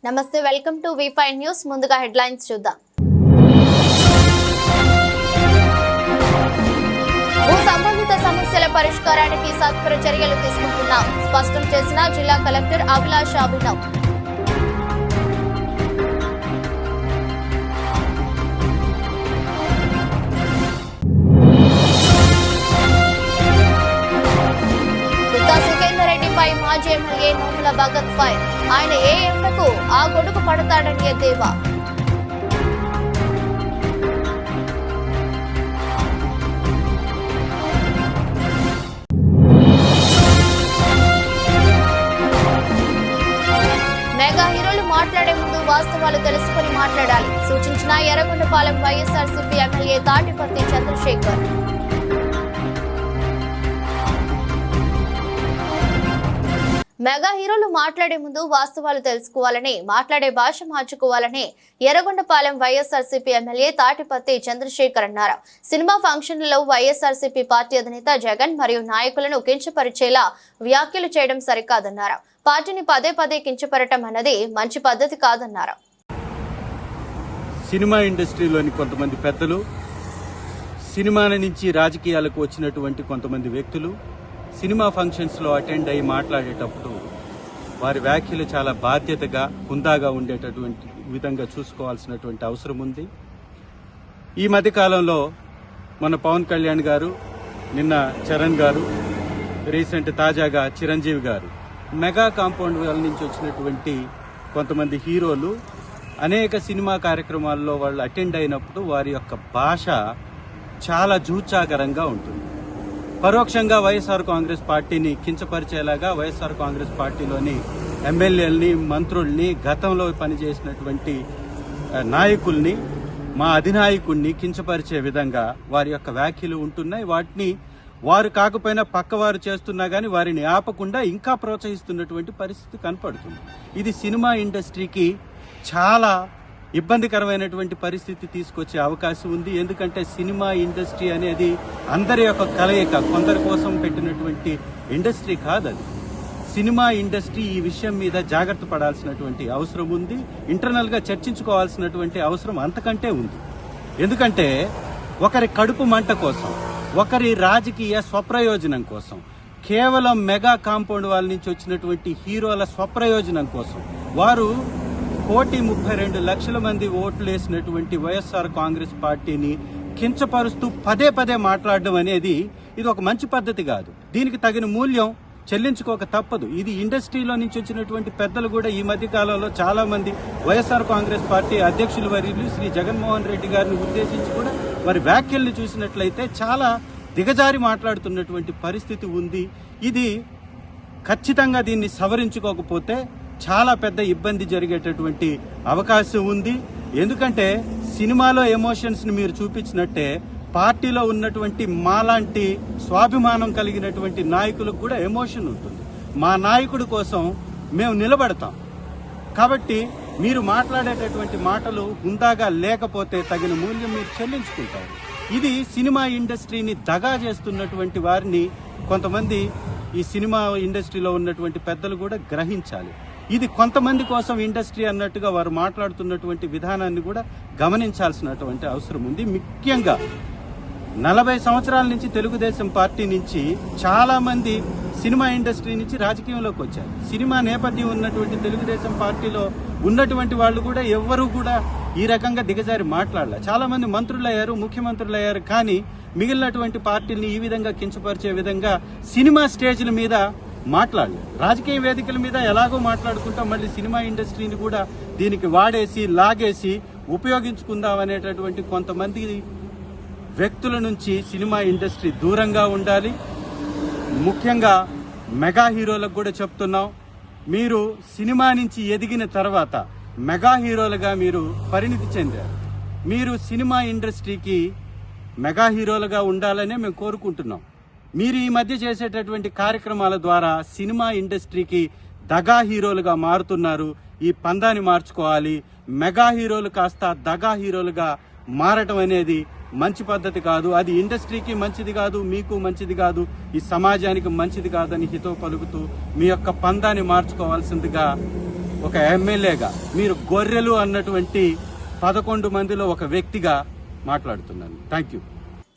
నమస్తే, welcome to V5 news. ముందుగా headlines చూద్దాం. భూ సంబంధిత సమస్యల పరిష్కారానికి సత్వర చర్యలు తీసుకుంటున్నాం స్పష్టం చేసిన జిల్లా కలెక్టర్ అభిలాష్ అభినవ్. రెడ్డిపై మాజీ ఎమ్మెల్యే నోముల భగత్ ఫైర్. ఆయన ఏ ఎండకు ఆ గొడుగు పడతాడని ఎద్దేవా. మెగా హీరోలు మాట్లాడే ముందు వాస్తవాలు తెలుసుకుని మాట్లాడాలి సూచించిన ఎర్రగొండపాలెం వైఎస్ఆర్సీపీ ఎమ్మెల్యే తాటిపర్తి చంద్రశేఖర్. మెగా హీరోలు మాట్లాడే ముందు వాస్తవాలు తెలుసుకోవాలని, మాట్లాడే భాష మార్చుకోవాలని ఎర్రగొండపాలెం వైఎస్ఆర్సీపీ ఎమ్మెల్యే తాటిపత్తి చంద్రశేఖర్ అన్నారు. సినిమా ఫంక్షన్లలో వైఎస్ఆర్సీపీ పార్టీ అధినేత జగన్ మరియు నాయకులను కించపరిచేలా వ్యాఖ్యలు చేయడం సరికాదన్నారు. పార్టీని పదే పదే కించపరచడం అన్నది మంచి పద్ధతి కాదన్నారు. సినిమా ఇండస్ట్రీలోని కొంతమంది పెద్దలు, సినిమాల నుంచి రాజకీయాలకు వచ్చినటువంటి కొంతమంది వ్యక్తులు సినిమా ఫంక్షన్స్లో అటెండ్ అయ్యి మాట్లాడేటప్పుడు వారి వ్యాఖ్యలు చాలా బాధ్యతగా, హుందాగా ఉండేటటువంటి విధంగా చూసుకోవాల్సినటువంటి అవసరం ఉంది. ఈ మధ్యకాలంలో మన పవన్ కళ్యాణ్ గారు, నిన్న చరణ్ గారు, రీసెంట్ తాజాగా చిరంజీవి గారు మెగా కాంపౌండ్ వాళ్ళ నుంచి వచ్చినటువంటి కొంతమంది హీరోలు అనేక సినిమా కార్యక్రమాల్లో వాళ్ళు అటెండ్ అయినప్పుడు వారి యొక్క భాష చాలా జూచాకరంగా ఉంటుంది. పరోక్షంగా వైఎస్ఆర్ కాంగ్రెస్ పార్టీని కించపరిచేలాగా, వైఎస్ఆర్ కాంగ్రెస్ పార్టీలోని ఎమ్మెల్యేలని, మంత్రుల్ని, గతంలో పనిచేసినటువంటి నాయకుల్ని, మా అధినాయకుడిని కించపరిచే విధంగా వారి యొక్క వ్యాఖ్యలు ఉంటున్నాయి. వాటిని వారు కాకపోయినా పక్కవారు చేస్తున్నా కానీ వారిని ఆపకుండా ఇంకా ప్రోత్సహిస్తున్నటువంటి పరిస్థితి కనపడుతుంది. ఇది సినిమా ఇండస్ట్రీకి చాలా ఇబ్బందికరమైనటువంటి పరిస్థితి తీసుకొచ్చే అవకాశం ఉంది. ఎందుకంటే సినిమా ఇండస్ట్రీ అనేది అందరి యొక్క కలయిక, కొందరి కోసం పెట్టినటువంటి ఇండస్ట్రీ కాదు. అది సినిమా ఇండస్ట్రీ ఈ విషయం మీద జాగ్రత్త పడాల్సినటువంటి అవసరం ఉంది. ఇంటర్నల్ గా చర్చించుకోవాల్సినటువంటి అవసరం అంతకంటే ఉంది. ఎందుకంటే ఒకరి కడుపు మంట కోసం, ఒకరి రాజకీయ స్వప్రయోజనం కోసం, కేవలం మెగా కాంపౌండ్ వాళ్ళ నుంచి వచ్చినటువంటి హీరోల స్వప్రయోజనం కోసం వారు 1,32,00,000 మంది ఓట్లు వేసినటువంటి వైఎస్ఆర్ కాంగ్రెస్ పార్టీని కించపరుస్తూ పదే పదే మాట్లాడడం అనేది ఇది ఒక మంచి పద్ధతి కాదు. దీనికి తగిన మూల్యం చెల్లించుకోక తప్పదు. ఇది ఇండస్ట్రీలో నుంచి వచ్చినటువంటి పెద్దలు కూడా ఈ మధ్య కాలంలో చాలా మంది వైఎస్ఆర్ కాంగ్రెస్ పార్టీ అధ్యక్షులు వర్యులు శ్రీ జగన్మోహన్ రెడ్డి గారిని ఉద్దేశించి కూడా వారి వ్యాఖ్యల్ని చూసినట్లయితే చాలా దిగజారి మాట్లాడుతున్నటువంటి పరిస్థితి ఉంది. ఇది ఖచ్చితంగా దీన్ని సవరించుకోకపోతే చాలా పెద్ద ఇబ్బంది జరిగేటటువంటి అవకాశం ఉంది. ఎందుకంటే సినిమాలో ఎమోషన్స్ ని మీరు చూపించినట్టే పార్టీలో ఉన్నటువంటి మాలాంటి స్వాభిమానం కలిగినటువంటి నాయకులకు కూడా ఎమోషన్ ఉంటుంది. మా నాయకుడి కోసం మేము నిలబడతాం. కాబట్టి మీరు మాట్లాడేటటువంటి మాటలు హుందాగా లేకపోతే తగిన మూల్యం మీరు చెల్లించుకుంటారు. ఇది సినిమా ఇండస్ట్రీని దగా చేస్తున్నటువంటి వారిని కొంతమంది ఈ సినిమా ఇండస్ట్రీలో ఉన్నటువంటి పెద్దలు కూడా గ్రహించాలి. ఇది కొంతమంది కోసం ఇండస్ట్రీ అన్నట్టుగా వారు మాట్లాడుతున్నటువంటి విధానాన్ని కూడా గమనించాల్సినటువంటి అవసరం ఉంది. ముఖ్యంగా 40 సంవత్సరాల నుంచి తెలుగుదేశం పార్టీ నుంచి చాలా మంది సినిమా ఇండస్ట్రీ నుంచి రాజకీయంలోకి వచ్చారు. సినిమా నేపథ్యం ఉన్నటువంటి తెలుగుదేశం పార్టీలో ఉన్నటువంటి వాళ్ళు కూడా ఎవ్వరూ కూడా ఈ రకంగా దిగజారి మాట్లాడలే. చాలా మంది మంత్రులు అయ్యారు, ముఖ్యమంత్రులు అయ్యారు. కానీ మిగిలినటువంటి పార్టీల్ని ఈ విధంగా కించపరిచే విధంగా సినిమా స్టేజ్ల మీద మాట్లాడలేదు. రాజకీయ వేదికల మీద ఎలాగో మాట్లాడుకుంటాం, మళ్ళీ సినిమా ఇండస్ట్రీని కూడా దీనికి వాడేసి లాగేసి ఉపయోగించుకుందాం అనేటటువంటి కొంతమంది వ్యక్తుల నుంచి సినిమా ఇండస్ట్రీ దూరంగా ఉండాలి. ముఖ్యంగా మెగా హీరోలకు కూడా చెప్తున్నాం, మీరు సినిమా నుంచి ఎదిగిన తర్వాత మెగా హీరోలుగా మీరు పరిణితి చెందారు. మీరు సినిమా ఇండస్ట్రీకి మెగా హీరోలుగా ఉండాలనే మేము కోరుకుంటున్నాం. మీరు ఈ మధ్య చేసేటటువంటి కార్యక్రమాల ద్వారా సినిమా ఇండస్ట్రీకి దగా హీరోలుగా మారుతున్నారు. ఈ పందాన్ని మార్చుకోవాలి. మెగా హీరోలు కాస్త దగా హీరోలుగా మారటం అనేది మంచి పద్ధతి కాదు. అది ఇండస్ట్రీకి మంచిది కాదు, మీకు మంచిది కాదు, ఈ సమాజానికి మంచిది కాదని హితవు పలుకుతూ మీ యొక్క పందాన్ని మార్చుకోవాల్సిందిగా ఒక ఎమ్మెల్యేగా, మీరు గొర్రెలు అన్నటువంటి 11 మందిలో ఒక వ్యక్తిగా మాట్లాడుతున్నాను. Thank you.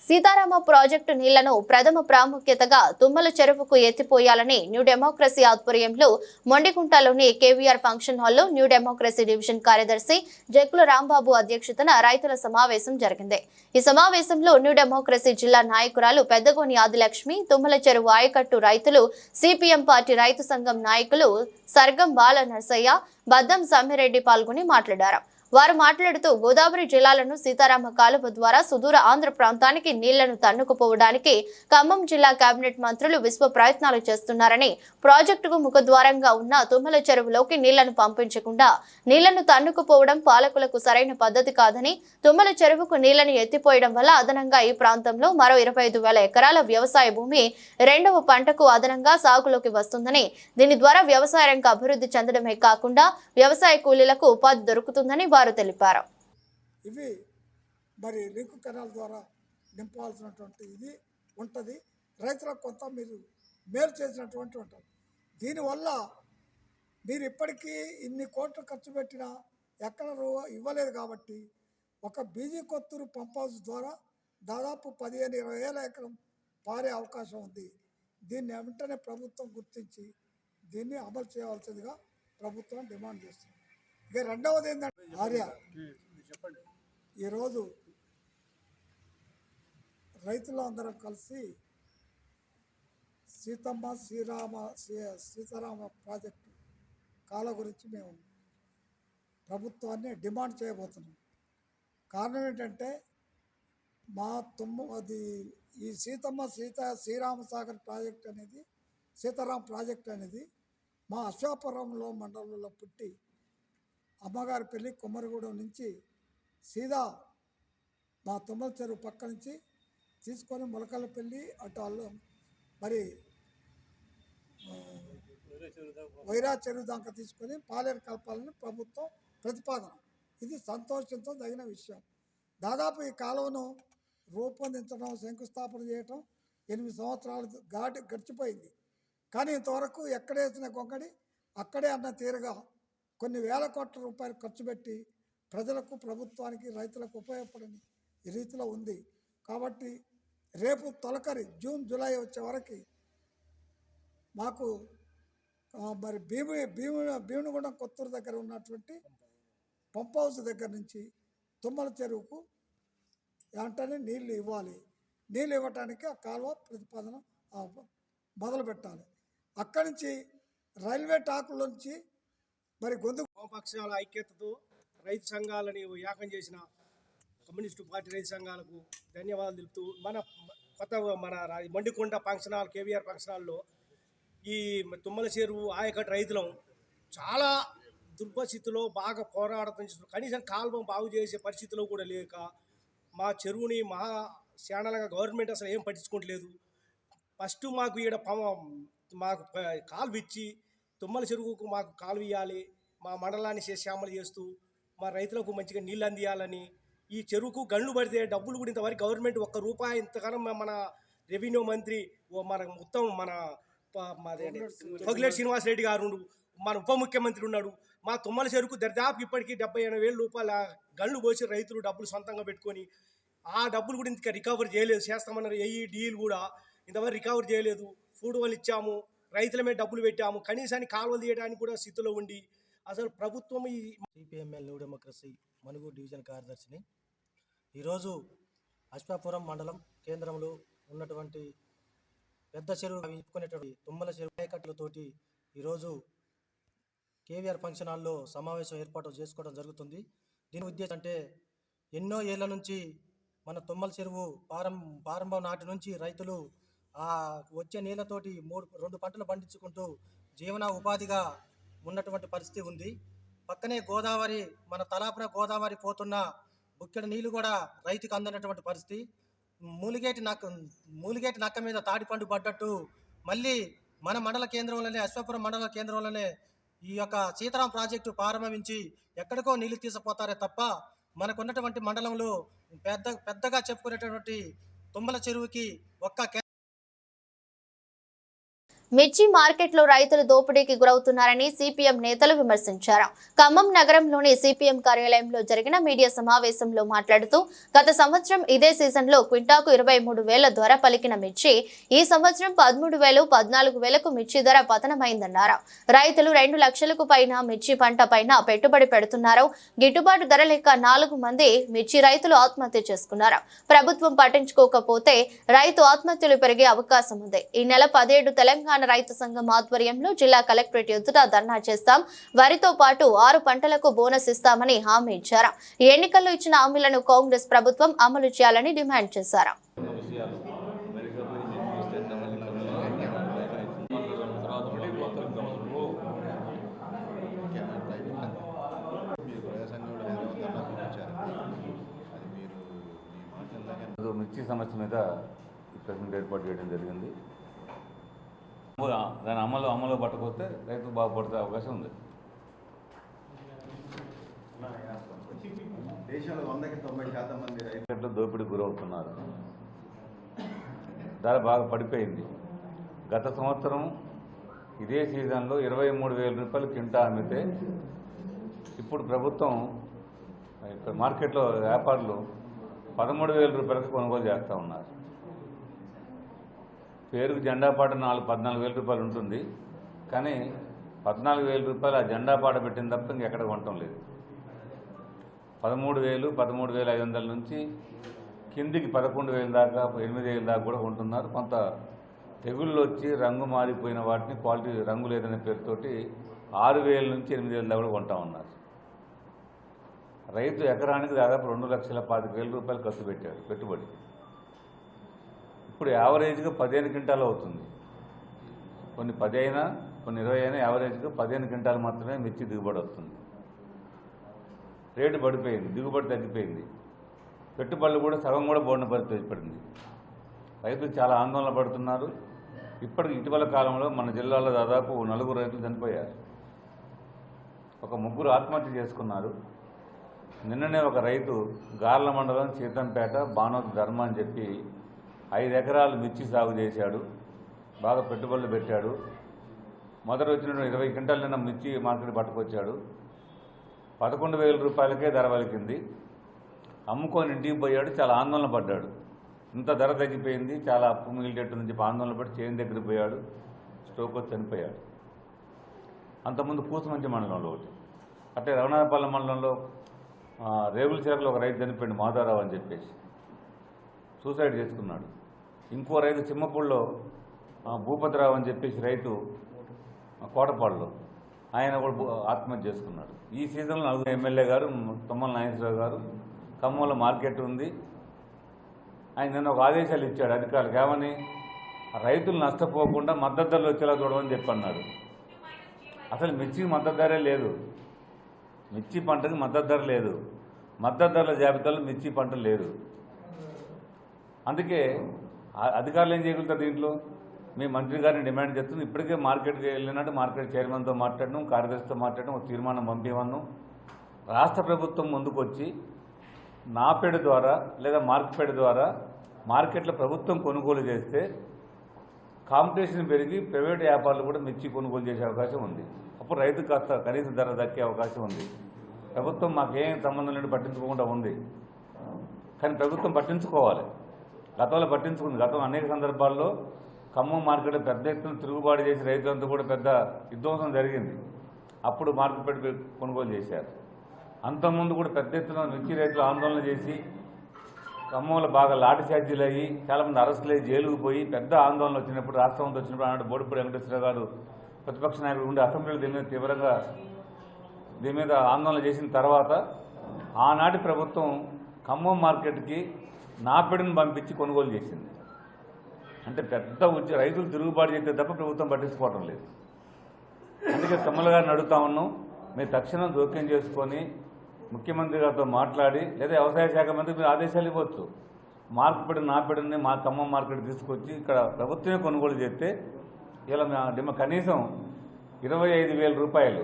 సీతారామ ప్రాజెక్టు నీళ్లను ప్రథమ ప్రాముఖ్యతగా తుమ్మల చెరువుకు ఎత్తిపోయాలని న్యూ డెమోక్రసీ ఆధ్వర్యంలో మొండికుంటలోని కేవీఆర్ ఫంక్షన్ హాల్లో న్యూ డెమోక్రసీ డివిజన్ కార్యదర్శి జక్కుల రాంబాబు అధ్యక్షతన రైతుల సమావేశం జరిగింది. ఈ సమావేశంలో న్యూ డెమోక్రసీ జిల్లా నాయకురాలు పెద్దగోని ఆదిలక్ష్మి, తుమ్మల చెరువు ఆయకట్టు రైతులు, సిపిఎం పార్టీ రైతు సంఘం నాయకులు సర్గం బాల నర్సయ్య, బద్దం సమ్మిరెడ్డి పాల్గొని మాట్లాడారు. వారు మాట్లాడుతూ గోదావరి జిల్లాలను సీతారామ కాలువ ద్వారా సుదూర ఆంధ్ర ప్రాంతానికి నీళ్లను తన్నుకుపోవడానికి ఖమ్మం జిల్లా కేబినెట్ మంత్రులు విశ్వ ప్రయత్నాలు చేస్తున్నారని, ప్రాజెక్టుకు ముఖద్వారంగా ఉన్న తుమ్మల చెరువులోకి నీళ్లను పంపించకుండా నీళ్లను తన్నుకుపోవడం పాలకులకు సరైన పద్ధతి కాదని, తుమ్మల చెరువుకు నీళ్లను ఎత్తిపోయడం వల్ల అదనంగా ఈ ప్రాంతంలో మరో 25,000 ఎకరాల వ్యవసాయ భూమి రెండవ పంటకు అదనంగా సాగులోకి వస్తుందని, దీని ద్వారా వ్యవసాయ రంగ అభివృద్ధి చెందడమే కాకుండా వ్యవసాయ కూలీలకు ఉపాధి దొరుకుతుందని వారు తెలిపారు. ఇవి మరి లింక్ కెనాల్ ద్వారా నింపాల్సినటువంటి ఇది ఉంటుంది. రైతులకు కొంత మీరు మేలు చేసినటువంటి ఉంటుంది. దీనివల్ల మీరు ఇప్పటికీ ఇన్ని కోట్లు ఖర్చు పెట్టినా ఎక్కడ ఇవ్వలేదు కాబట్టి ఒక బీజీ కొత్తూరు పంప్ హౌస్ ద్వారా దాదాపు 15-20 వేల ఎకరం పారే అవకాశం ఉంది. దీన్ని వెంటనే ప్రభుత్వం గుర్తించి దీన్ని అమలు చేయవలసిందిగా ప్రభుత్వం డిమాండ్ చేస్తుంది. ఇక రెండవది ఏంటంటే ఆర్య, ఈరోజు రైతులందరం కలిసి సీతారామ ప్రాజెక్టు కాల గురించి మేము ప్రభుత్వాన్ని డిమాండ్ చేయబోతున్నాం. కారణం ఏంటంటే ఈ శ్రీరామ సాగర్ ప్రాజెక్ట్ అనేది, సీతారాం ప్రాజెక్ట్ అనేది మా అశ్వాపురంలో మండలంలో పుట్టి అమ్మగారిపల్లి కొమ్మరిగూడెం నుంచి సీదా మా తుమ్మల చెరువు పక్క నుంచి తీసుకొని మొలకలపల్లి అటు అల్లం మరి వైరా చెరువు దాకా తీసుకొని పాలేరు కలపాలని ప్రభుత్వం ప్రతిపాదన. ఇది సంతోషంతో తగిన విషయం. దాదాపు ఈ కాలువను రూపొందించడం, శంకుస్థాపన చేయటం 8 సంవత్సరాలు గడిచిపోయింది. కానీ ఇంతవరకు ఎక్కడేసిన గొంగడి అక్కడే అన్న తీరుగా కొన్ని వేల కోట్ల రూపాయలు ఖర్చు పెట్టి ప్రజలకు, ప్రభుత్వానికి, రైతులకు ఉపయోగపడని ఈ రీతిలో ఉంది. కాబట్టి రేపు తొలకరి జూన్ జూలై వచ్చే వరకు మాకు మరి భీమునిగూడెం కొత్తూరు దగ్గర ఉన్నటువంటి పంప్ హౌస్ దగ్గర నుంచి తుమ్మల చెరువుకు వెంటనే నీళ్లు ఇవ్వాలి. నీళ్ళు ఇవ్వటానికి ఆ కాలువ ప్రతిపాదన మొదలు పెట్టాలి. అక్కడి నుంచి రైల్వే టాకుల నుంచి మరి వామపక్షాల ఐక్యతతో రైతు సంఘాలని యాగం చేసిన కమ్యూనిస్టు పార్టీ రైతు సంఘాలకు ధన్యవాదాలు తెలుపుతూ మన మొండికొండ ఫంక్షన్ హాల్, కేవీఆర్ ఫంక్షన్ హాల్లో ఈ తుమ్మల చెరువు ఆయకట్టు రైతులం చాలా దుర్భస్థితిలో బాగా పోరాడుతున్నారు. కనీసం కాలువ బాగు చేసే పరిస్థితిలో కూడా లేక మా చెరువుని మహా శానలుగా గవర్నమెంట్ అసలు ఏం పట్టించుకోవట్లేదు. ఫస్ట్ మాకు ఈడ మాకు కాలువ ఇచ్చి తుమ్మల చెరువుకు మాకు కాలువ ఇవ్వాలి, మా మండలాన్ని శ్యామలు చేస్తూ మా రైతులకు మంచిగా నీళ్ళు అందియాలని, ఈ చెరువుకు గండ్లు పడితే డబ్బులు కూడా ఇంతవరకు గవర్నమెంట్ ₹1 ఇంతకాలం మన రెవెన్యూ మంత్రి మన మొత్తం మన పొగిలేటి శ్రీనివాసరెడ్డి గారు, మన ఉప ముఖ్యమంత్రి ఉన్నాడు. మా తుమ్మల చెరువుకు దర్దాపు ఇప్పటికీ ₹70,000 గండ్లు పోసి రైతులు డబ్బులు సొంతంగా పెట్టుకొని ఆ డబ్బులు కూడా ఇంత రికవర్ చేయలేదు. చేస్తామన్నారు ఏ డీల్ కూడా ఇంతవరకు రికవర్ చేయలేదు. ఫుడ్ వాళ్ళు ఇచ్చాము, రైతులమే డబ్బులు పెట్టాము, కనీసాన్ని కాలువలు తీయడానికి కూడా స్థితిలో ఉండి అసలు ప్రభుత్వం ఈ సిపిఎంఎల్ న్యూ డెమోక్రసీ మనుగూరు డివిజన్ కార్యదర్శిని. ఈరోజు అశ్వాపురం మండలం కేంద్రంలో ఉన్నటువంటి పెద్ద చెరువు చెప్పుకునేటువంటి తుమ్మల చెరువు ఆయకట్టులతోటి ఈరోజు కేవీఆర్ ఫంక్షన్ హాల్లో సమావేశం ఏర్పాటు చేసుకోవడం జరుగుతుంది. దీని ఉద్దేశం అంటే ఎన్నో ఏళ్ల నుంచి మన తుమ్మల చెరువు ప్రారంభం నాటి నుంచి రైతులు ఆ వచ్చే నీళ్ళతోటి 2 పంటలు పండించుకుంటూ జీవన ఉపాధిగా ఉన్నటువంటి పరిస్థితి ఉంది. పక్కనే గోదావరి, మన తలాపున గోదావరి పోతున్న బుక్కెడు నీళ్లు కూడా రైతుకు అందనటువంటి పరిస్థితి. మూలిగేటి నక్క మీద తాడిపండు పడ్డట్టు మళ్ళీ మన మండల కేంద్రంలోనే, అశ్వాపురం మండల కేంద్రంలోనే ఈ యొక్క సీతారాం ప్రాజెక్టు ప్రారంభించి ఎక్కడికో నీళ్లు తీసుకుపోతారే తప్ప మనకున్నటువంటి మండలంలో పెద్దగా చెప్పుకునేటటువంటి తుమ్మల చెరువుకి ఒక్క మిర్చి మార్కెట్లో రైతులు దోపిడీకి గురవుతున్నారని సిపిఎం నేతలు విమర్శించారు. ఖమ్మం నగరంలోని సిపిఎం కార్యాలయంలో జరిగిన మీడియా సమావేశంలో మాట్లాడుతూ గత సంవత్సరం ఇదే సీజన్లో క్వింటాకు 23,000 ధర పలికిన మిర్చి ఈ సంవత్సరం 13,000, 14,000కు మిర్చి ధర పతనమైందన్నారు. రైతులు 2 లక్షలకు పైన మిర్చి పంట పైన పెట్టుబడి పెడుతున్నారు. గిట్టుబాటు ధర లేక 4 మంది మిర్చి రైతులు ఆత్మహత్య చేసుకున్నారు. ప్రభుత్వం పట్టించుకోకపోతే రైతు ఆత్మహత్యలు పెరిగే అవకాశం ఉంది. ఈ నెల 17 తెలంగాణ రైతు సంఘం ఆధ్వర్యంలో జిల్లా కలెక్టరేట్ ఎదుట ధర్నా చేస్తాం. వరితో పాటు 6 పంటలకు బోనస్ ఇస్తామని హామీ ఇచ్చారు. ఈ ఎన్నికల్లో ఇచ్చిన హామీలను కాంగ్రెస్ ప్రభుత్వం అమలు చేయాలని డిమాండ్ చేశారు. మిర్చి సమస్య మీద ప్రెసిడెంట్ ఏర్పాటు చేయడం జరిగింది. దాని అమలు పట్టకపోతే రైతులు బాగుపడే అవకాశం ఉంది. దేశంలో 100% మంది రైతులు దోపిడీకి గురవుతున్నారు. ధర బాగా పడిపోయింది. గత సంవత్సరం ఇదే సీజన్లో 23,000 రూపాయలు కింటా అమ్మితే ఇప్పుడు ప్రభుత్వం మార్కెట్లో వ్యాపారులు 13,000 రూపాయలకు కొనుగోలు చేస్తూ ఉన్నారు. పేరుకు జెండా పాట 14,000 రూపాయలు ఉంటుంది, కానీ 14,000 రూపాయలు ఆ జెండా పాట పెట్టిన తప్ప ఇంకెక్కడ కొనటం లేదు. 13,000, 13,500 నుంచి కిందికి 11,000 దాకా, 8,000 దాకా కూడా కొంటున్నారు. కొంత తెగుళ్ళు వచ్చి రంగు మారిపోయిన వాటిని క్వాలిటీ రంగు లేదనే పేరుతోటి 6,000 నుంచి 8,000 దాకా కూడా కొంటా ఉన్నారు. రైతు ఎకరానికి దాదాపు 2,25,000 రూపాయలు ఖర్చు పెట్టాడు పెట్టుబడి. ఇప్పుడు యావరేజ్గా 15 క్వింటాలు అవుతుంది. కొన్ని 10 అయినా కొన్ని 20 అయినా యావరేజ్గా 15 క్వింటాలు మాత్రమే మిర్చి దిగుబడి వస్తుంది. రేటు పడిపోయింది, దిగుబడి తగ్గిపోయింది. పెట్టుబడులు కూడా సగం కూడా బోడిన పరిస్థితి ఏర్పడింది. రైతులు చాలా ఆందోళన పడుతున్నారు. ఇప్పటికి ఇటీవల కాలంలో మన జిల్లాలో దాదాపు 4 రైతులు చనిపోయారు. ఒక 3 ఆత్మహత్య చేసుకున్నారు. నిన్ననే ఒక రైతు గార్ల మండలం సీతంపేట బానోతు ధర్మ అని చెప్పి 5 ఎకరాలు మిర్చి సాగు చేశాడు. బాగా పెట్టుబడులు పెట్టాడు. మొదట వచ్చిన 20 క్వింటాల నిన్న మిర్చి మార్కెట్ పట్టుకొచ్చాడు. 11,000 రూపాయలకే ధర పలికింది. అమ్ముకొని ఇంటికి పోయాడు. చాలా ఆందోళన పడ్డాడు. ఇంత ధర తగ్గిపోయింది, చాలా అప్పు మిగిలిటట్టు నుంచి ఆందోళన పడి చేను దగ్గరికి పోయాడు. స్ట్రోక్ వచ్చి చనిపోయాడు. అంతకుముందు పూసమంచి మండలంలో ఒకటి, అంటే రవణారపాలెం మండలంలో రేగుల చిరకలో ఒక రైతు చనిపోయాడు, మాధవరావు అని చెప్పేసి సూసైడ్ చేసుకున్నాడు. ఇంకో రైతు చిమ్మపూడిలో భూపతిరావు అని చెప్పేసి రైతు కోటపాడులో ఆయన కూడా ఆత్మహత్య చేసుకున్నాడు. ఈ సీజన్లో 4 ఎమ్మెల్యే గారు తుమ్మల నాగేశ్వరరావు గారు ఖమ్మంలో మార్కెట్ ఉంది. ఆయన నిన్న ఒక ఆదేశాలు ఇచ్చాడు అధికారులకు. ఏమని? రైతులు నష్టపోకుండా మద్దతు ధరలు వచ్చేలా చూడమని చెప్పన్నాడు. అసలు మిర్చికి మద్దతు ధరే లేదు. మిర్చి పంటకి మద్దతు ధర లేదు. మద్దతు ధరల జాబితాలో మిర్చి పంట లేదు. అందుకే అధికారులు ఏం చేయగలుగుతారు దీంట్లో? మీ మంత్రి గారిని డిమాండ్ చేస్తుంది. ఇప్పటికే మార్కెట్కి వెళ్ళినట్టు మార్కెట్ చైర్మన్తో మాట్లాడడం, కార్యదర్శితో మాట్లాడడం, ఒక తీర్మానం పంపివన్నాం. రాష్ట్ర ప్రభుత్వం ముందుకు వచ్చి నాపేడు ద్వారా లేదా మార్కెట్ ద్వారా మార్కెట్లో ప్రభుత్వం కొనుగోలు చేస్తే కాంపిటీషన్ పెరిగి ప్రైవేట్ వ్యాపారులు కూడా మిర్చి కొనుగోలు చేసే అవకాశం ఉంది. అప్పుడు రైతుకు కాస్త కనీస ధర దక్కే అవకాశం ఉంది. ప్రభుత్వం మాకేం సంబంధం లేని పట్టించుకోకుండా ఉంది, కానీ ప్రభుత్వం పట్టించుకోవాలి. గతంలో పట్టించుకుంది. గతం అనేక సందర్భాల్లో ఖమ్మం మార్కెట్ పెద్ద ఎత్తున తిరుగుబాటు చేసి రైతులంతా కూడా పెద్ద విధ్వంసం జరిగింది. అప్పుడు మార్కెట్ కొనుగోలు చేశారు. అంతకుముందు కూడా పెద్ద ఎత్తున మిర్చి రైతులు ఆందోళన చేసి ఖమ్మంలో బాగా లాఠీ ఛార్జీలు అయ్యి చాలామంది అరెస్టులు అయ్యి జైలుకు పోయి పెద్ద ఆందోళన వచ్చినప్పుడు, రాష్ట్రంతో వచ్చినప్పుడు ఆనాడు బోడిపూడి వెంకటేశ్వర గారు ప్రతిపక్ష నాయకుడు ఉండి అసెంబ్లీలో దీని మీద తీవ్రంగా ఆందోళన చేసిన తర్వాత ఆనాటి ప్రభుత్వం ఖమ్మం మార్కెట్కి నాపెడును పంపించి కొనుగోలు చేసింది. అంటే పెద్ద రైతులు తిరుగుబాటు చేస్తే తప్ప ప్రభుత్వం పట్టించుకోవటం లేదు. అందుకే తుమ్మల గారిని అడుగుతా ఉన్నాం, మీరు తక్షణం జోక్యం చేసుకొని ముఖ్యమంత్రి గారితో మాట్లాడి లేదా వ్యవసాయ శాఖ మంత్రి మీరు ఆదేశాలు ఇవ్వచ్చు. నాపెడుని మా ఖమ్మం మార్కెట్ తీసుకొచ్చి ఇక్కడ ప్రభుత్వమే కొనుగోలు చేస్తే ఇలా కనీసం 25,000 రూపాయలు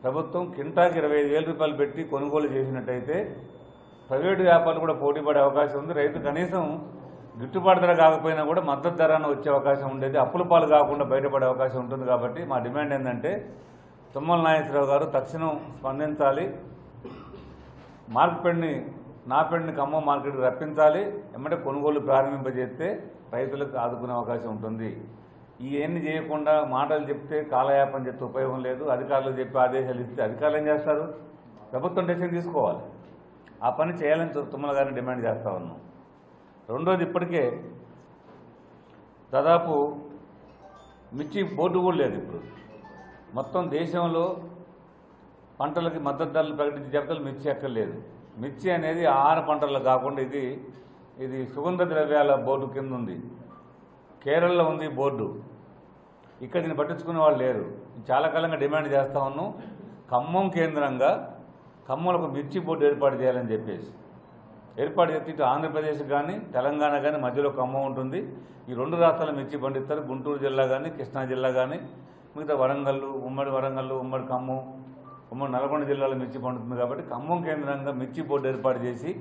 ప్రభుత్వం కింటాకి 25,000 రూపాయలు పెట్టి కొనుగోలు చేసినట్టయితే ప్రైవేటు వ్యాపారులు కూడా పోటీ పడే అవకాశం ఉంది. రైతు కనీసం గిట్టుబాటు ధర కాకపోయినా కూడా మద్దతు ధర వచ్చే అవకాశం ఉండేది, అప్పుల పాలు కాకుండా బయటపడే అవకాశం ఉంటుంది. కాబట్టి మా డిమాండ్ ఏంటంటే తుమ్మల నాగేశ్వరరావు గారు తక్షణం స్పందించాలి, మార్కెట్ని నాపెండ్ని ఖమ్మం మార్కెట్కి రప్పించాలి, ఎమ్మటే కొనుగోలు ప్రారంభింపజేస్తే రైతులకు ఆదుకునే అవకాశం ఉంటుంది. ఇవన్నీ చేయకుండా మాటలు చెప్తే కాలయాపన చెప్తే ఉపయోగం లేదు. అధికారులు చెప్పి ఆదేశాలు ఇస్తే అధికారులు ఏం చేస్తారు? ప్రభుత్వం డెసిషన్ తీసుకోవాలి. ఆ పని చేయాలని తుమ్మల గారిని డిమాండ్ చేస్తూ ఉన్నాం. రెండోది, ఇప్పటికే దాదాపు మిర్చి బోర్డు కూడా లేదు. ఇప్పుడు మొత్తం దేశంలో పంటలకి మద్దతు ధరలు ప్రకటించే జాబితాలు మిర్చి ఎక్కర్లేదు. మిర్చి అనేది ఆహార పంటలు కాకుండా ఇది సుగంధ ద్రవ్యాల బోర్డు కింద ఉంది. కేరళలో ఉంది బోర్డు, ఇక్కడ దీన్ని పట్టించుకునే వాళ్ళు లేరు. చాలా కాలంగా డిమాండ్ చేస్తూ ఉన్నాం. ఖమ్మం కేంద్రంగా ఖమ్మంలో మిర్చి బోర్డు ఏర్పాటు చేయాలని చెప్పేసి ఏర్పాటు చేస్తే ఇటు ఆంధ్రప్రదేశ్ కానీ తెలంగాణ కానీ మధ్యలో ఖమ్మం ఉంటుంది. ఈ రెండు రాష్ట్రాల మిర్చి పండిస్తారు. గుంటూరు జిల్లా కానీ కృష్ణా జిల్లా కానీ మిగతా వరంగల్, ఉమ్మడి ఖమ్మం, ఉమ్మడి నల్గొండ జిల్లాలో మిర్చి పండుతుంది. కాబట్టి ఖమ్మం కేంద్రంగా మిర్చి బోర్డు ఏర్పాటు చేసి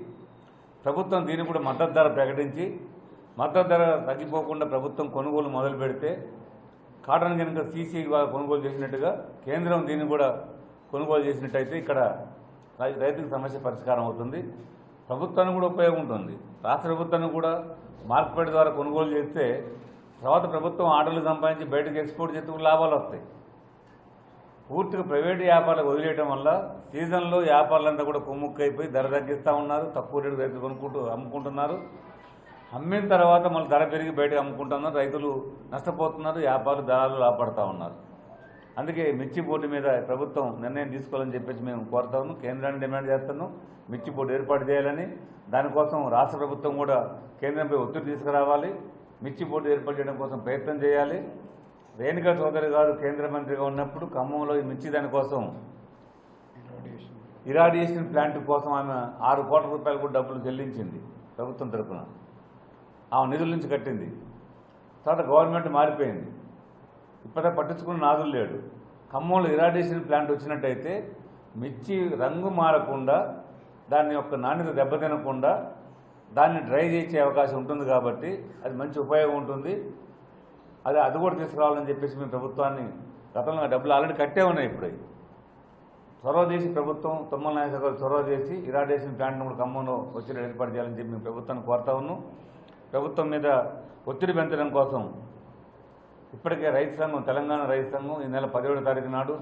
ప్రభుత్వం దీనికి కూడా మద్దతు ధర ప్రకటించి మద్దతు ధర తగ్గిపోకుండా ప్రభుత్వం కొనుగోలు మొదలు పెడితే కాటన్ కనుక సీసీ కొనుగోలు చేసినట్టుగా కేంద్రం దీన్ని కూడా కొనుగోలు చేసినట్టయితే ఇక్కడ రైతుకు సమస్య పరిష్కారం అవుతుంది. ప్రభుత్వానికి కూడా ఉపయోగం ఉంటుంది. రాష్ట్ర ప్రభుత్వానికి కూడా మార్కెట్ ద్వారా కొనుగోలు చేస్తే తర్వాత ప్రభుత్వం ఆర్డర్లు సంపాదించి బయటకు ఎక్స్పోర్ట్ చేస్తూ లాభాలు వస్తాయి. పూర్తిగా ప్రైవేటు వ్యాపారాలకు వదిలేయడం వల్ల సీజన్లో వ్యాపారులంతా కూడా కొమ్ముక్కైపోయి ధర తగ్గిస్తూ ఉన్నారు. తక్కువ రేటు రైతులు అమ్ముకుంటున్నారు. అమ్మిన తర్వాత మళ్ళీ ధర పెరిగి బయటకు అమ్ముకుంటున్నారు. రైతులు నష్టపోతున్నారు, వ్యాపారులు ధరలు లాభపడతా ఉన్నారు. అందుకే మిర్చి బోర్డు మీద ప్రభుత్వం నిర్ణయం తీసుకోవాలని చెప్పేసి మేము కోరుతా ఉన్నాం. కేంద్రాన్ని డిమాండ్ చేస్తున్నాం మిర్చి బోర్డు ఏర్పాటు చేయాలని. దానికోసం రాష్ట్ర ప్రభుత్వం కూడా కేంద్రంపై ఒత్తిడి తీసుకురావాలి. మిర్చి బోర్డు ఏర్పాటు చేయడం కోసం ప్రయత్నం చేయాలి. రేణుకా చౌదరి గారు కేంద్ర మంత్రిగా ఉన్నప్పుడు ఖమ్మంలో ఈ మిర్చి దానికోసం ఇరాడియేషన్ ప్లాంట్ కోసం ఆమె 6 కోట్ల రూపాయలు కూడా డబ్బులు చెల్లించింది ప్రభుత్వం తరఫున. ఆమె నిధుల నుంచి కట్టింది. తర్వాత గవర్నమెంట్ మారిపోయింది. ఇప్పటికే పట్టించుకున్న నాదులు లేడు. ఖమ్మంలో ఇరాడియేషన్ ప్లాంట్ వచ్చినట్టయితే మిర్చి రంగు మారకుండా, దాని యొక్క నాణ్యత దెబ్బతినకుండా దాన్ని డ్రై చేసే అవకాశం ఉంటుంది. కాబట్టి అది మంచి ఉపయోగం ఉంటుంది. అది కూడా తీసుకురావాలని చెప్పేసి మేము ప్రభుత్వాన్ని గతంలో డబ్బులు ఆల్రెడీ కట్టే ఉన్నాయి. ఇప్పుడు చొరవ చేసి ప్రభుత్వం తుమ్మల నాగేశ్వర గారు చొరవ చేసి ఇరాడియేషన్ ప్లాంట్ను కూడా ఖమ్మంలో వచ్చి ఏర్పాటు చేయాలని చెప్పి మేము ప్రభుత్వాన్ని కోరుతా ఉన్నాం. ప్రభుత్వం మీద ఒత్తిడి పెంచడం కోసం ఇప్పటికే రైతు సంఘం, తెలంగాణ రైతు సంఘం ఈ నెల 17వ తారీఖు నాడు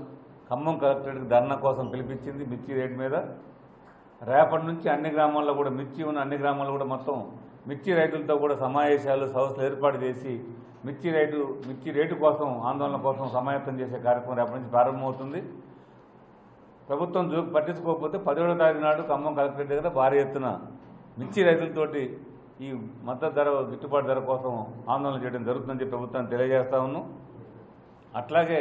ఖమ్మం కలెక్టరేట్కి ధర్నా కోసం పిలిపించింది మిర్చి రేటు మీద. రేపటి నుంచి అన్ని గ్రామాల్లో కూడా మిర్చి ఉన్న అన్ని గ్రామాల్లో కూడా మొత్తం మిర్చి రైతులతో కూడా సమావేశాలు, సదస్సులు ఏర్పాటు చేసి మిర్చి రేటు కోసం ఆందోళన కోసం సమాయత్తం చేసే కార్యక్రమం రేపటి నుంచి ప్రారంభమవుతుంది. ప్రభుత్వం పట్టించుకోకపోతే 17వ తారీఖు నాడు ఖమ్మం కలెక్టరేట్ దగ్గర భారీ ఎత్తున మిర్చి రైతులతోటి ఈ మద్దతు ధర, గిట్టుబాటు ధర కోసం ఆందోళన చేయడం జరుగుతుందని చెప్పి ప్రభుత్వాన్ని తెలియజేస్తా ఉన్నాం. అట్లాగే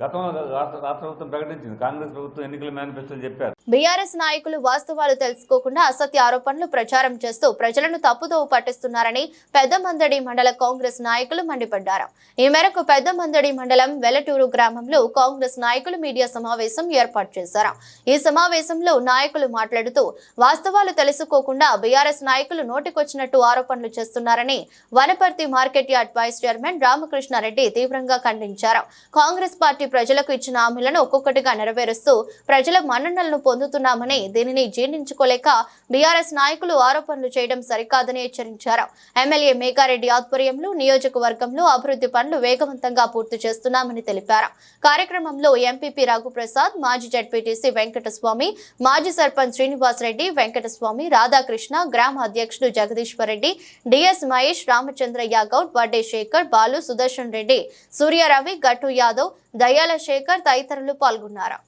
గతంలో రాష్ట్ర ప్రభుత్వం ప్రకటించింది, కాంగ్రెస్ ప్రభుత్వం ఎన్నికల మేనిఫెస్టోలు చెప్పారు. బీఆర్ఎస్ నాయకులు వాస్తవాలు తెలుసుకోకుండా అసత్య ఆరోపణలు ప్రచారం చేస్తూ ప్రజలను తప్పుదోవ పట్టిస్తున్నారని పెద్దమందడి మండల కాంగ్రెస్ నాయకులు మండిపడ్డారు. ఈ మేరకు పెద్దమందడి మండలం వెలటూరు గ్రామంలో కాంగ్రెస్ నాయకులు మీడియా సమావేశం ఏర్పాటు చేశారు. ఈ సమావేశంలో నాయకులు మాట్లాడుతూ వాస్తవాలు తెలుసుకోకుండా బీఆర్ఎస్ నాయకులు నోటికొచ్చినట్టు ఆరోపణలు చేస్తున్నారని Wanaparthy market yard vice chairman Ramakrishna Reddy తీవ్రంగా ఖండించారు. కాంగ్రెస్ పార్టీ ప్రజలకు ఇచ్చిన హామీలను ఒక్కొక్కటిగా నెరవేరుస్తూ ప్రజల మన్ననలను పొందుతున్నామని, దీనిని జీర్ణించుకోలేక బీఆర్ఎస్ నాయకులు ఆరోపణలు చేయడం సరికాదని హెచ్చరించారు. ఎమ్మెల్యే మేఘారెడ్డి ఆధ్వర్యంలో నియోజకవర్గంలో అభివృద్ధి పనులు వేగవంతంగా పూర్తి చేస్తున్నామని తెలిపారు. కార్యక్రమంలో ఎంపీపీ రఘుప్రసాద్, మాజీ జడ్పీటీసీ వెంకటస్వామి, మాజీ సర్పంచ్ శ్రీనివాస్ రెడ్డి, వెంకటస్వామి, రాధాకృష్ణ, గ్రామ అధ్యక్షుడు జగదీశ్వర్ రెడ్డి, డిఎస్ మహేష్, రామచంద్రయ్య గౌడ్, వడ్డే శేఖర్, బాలు, సుదర్శన్ రెడ్డి, సూర్యారవి, గట్టు యాదవ్, దయాల శేఖర్ తదితరులు పాల్గొన్నారు.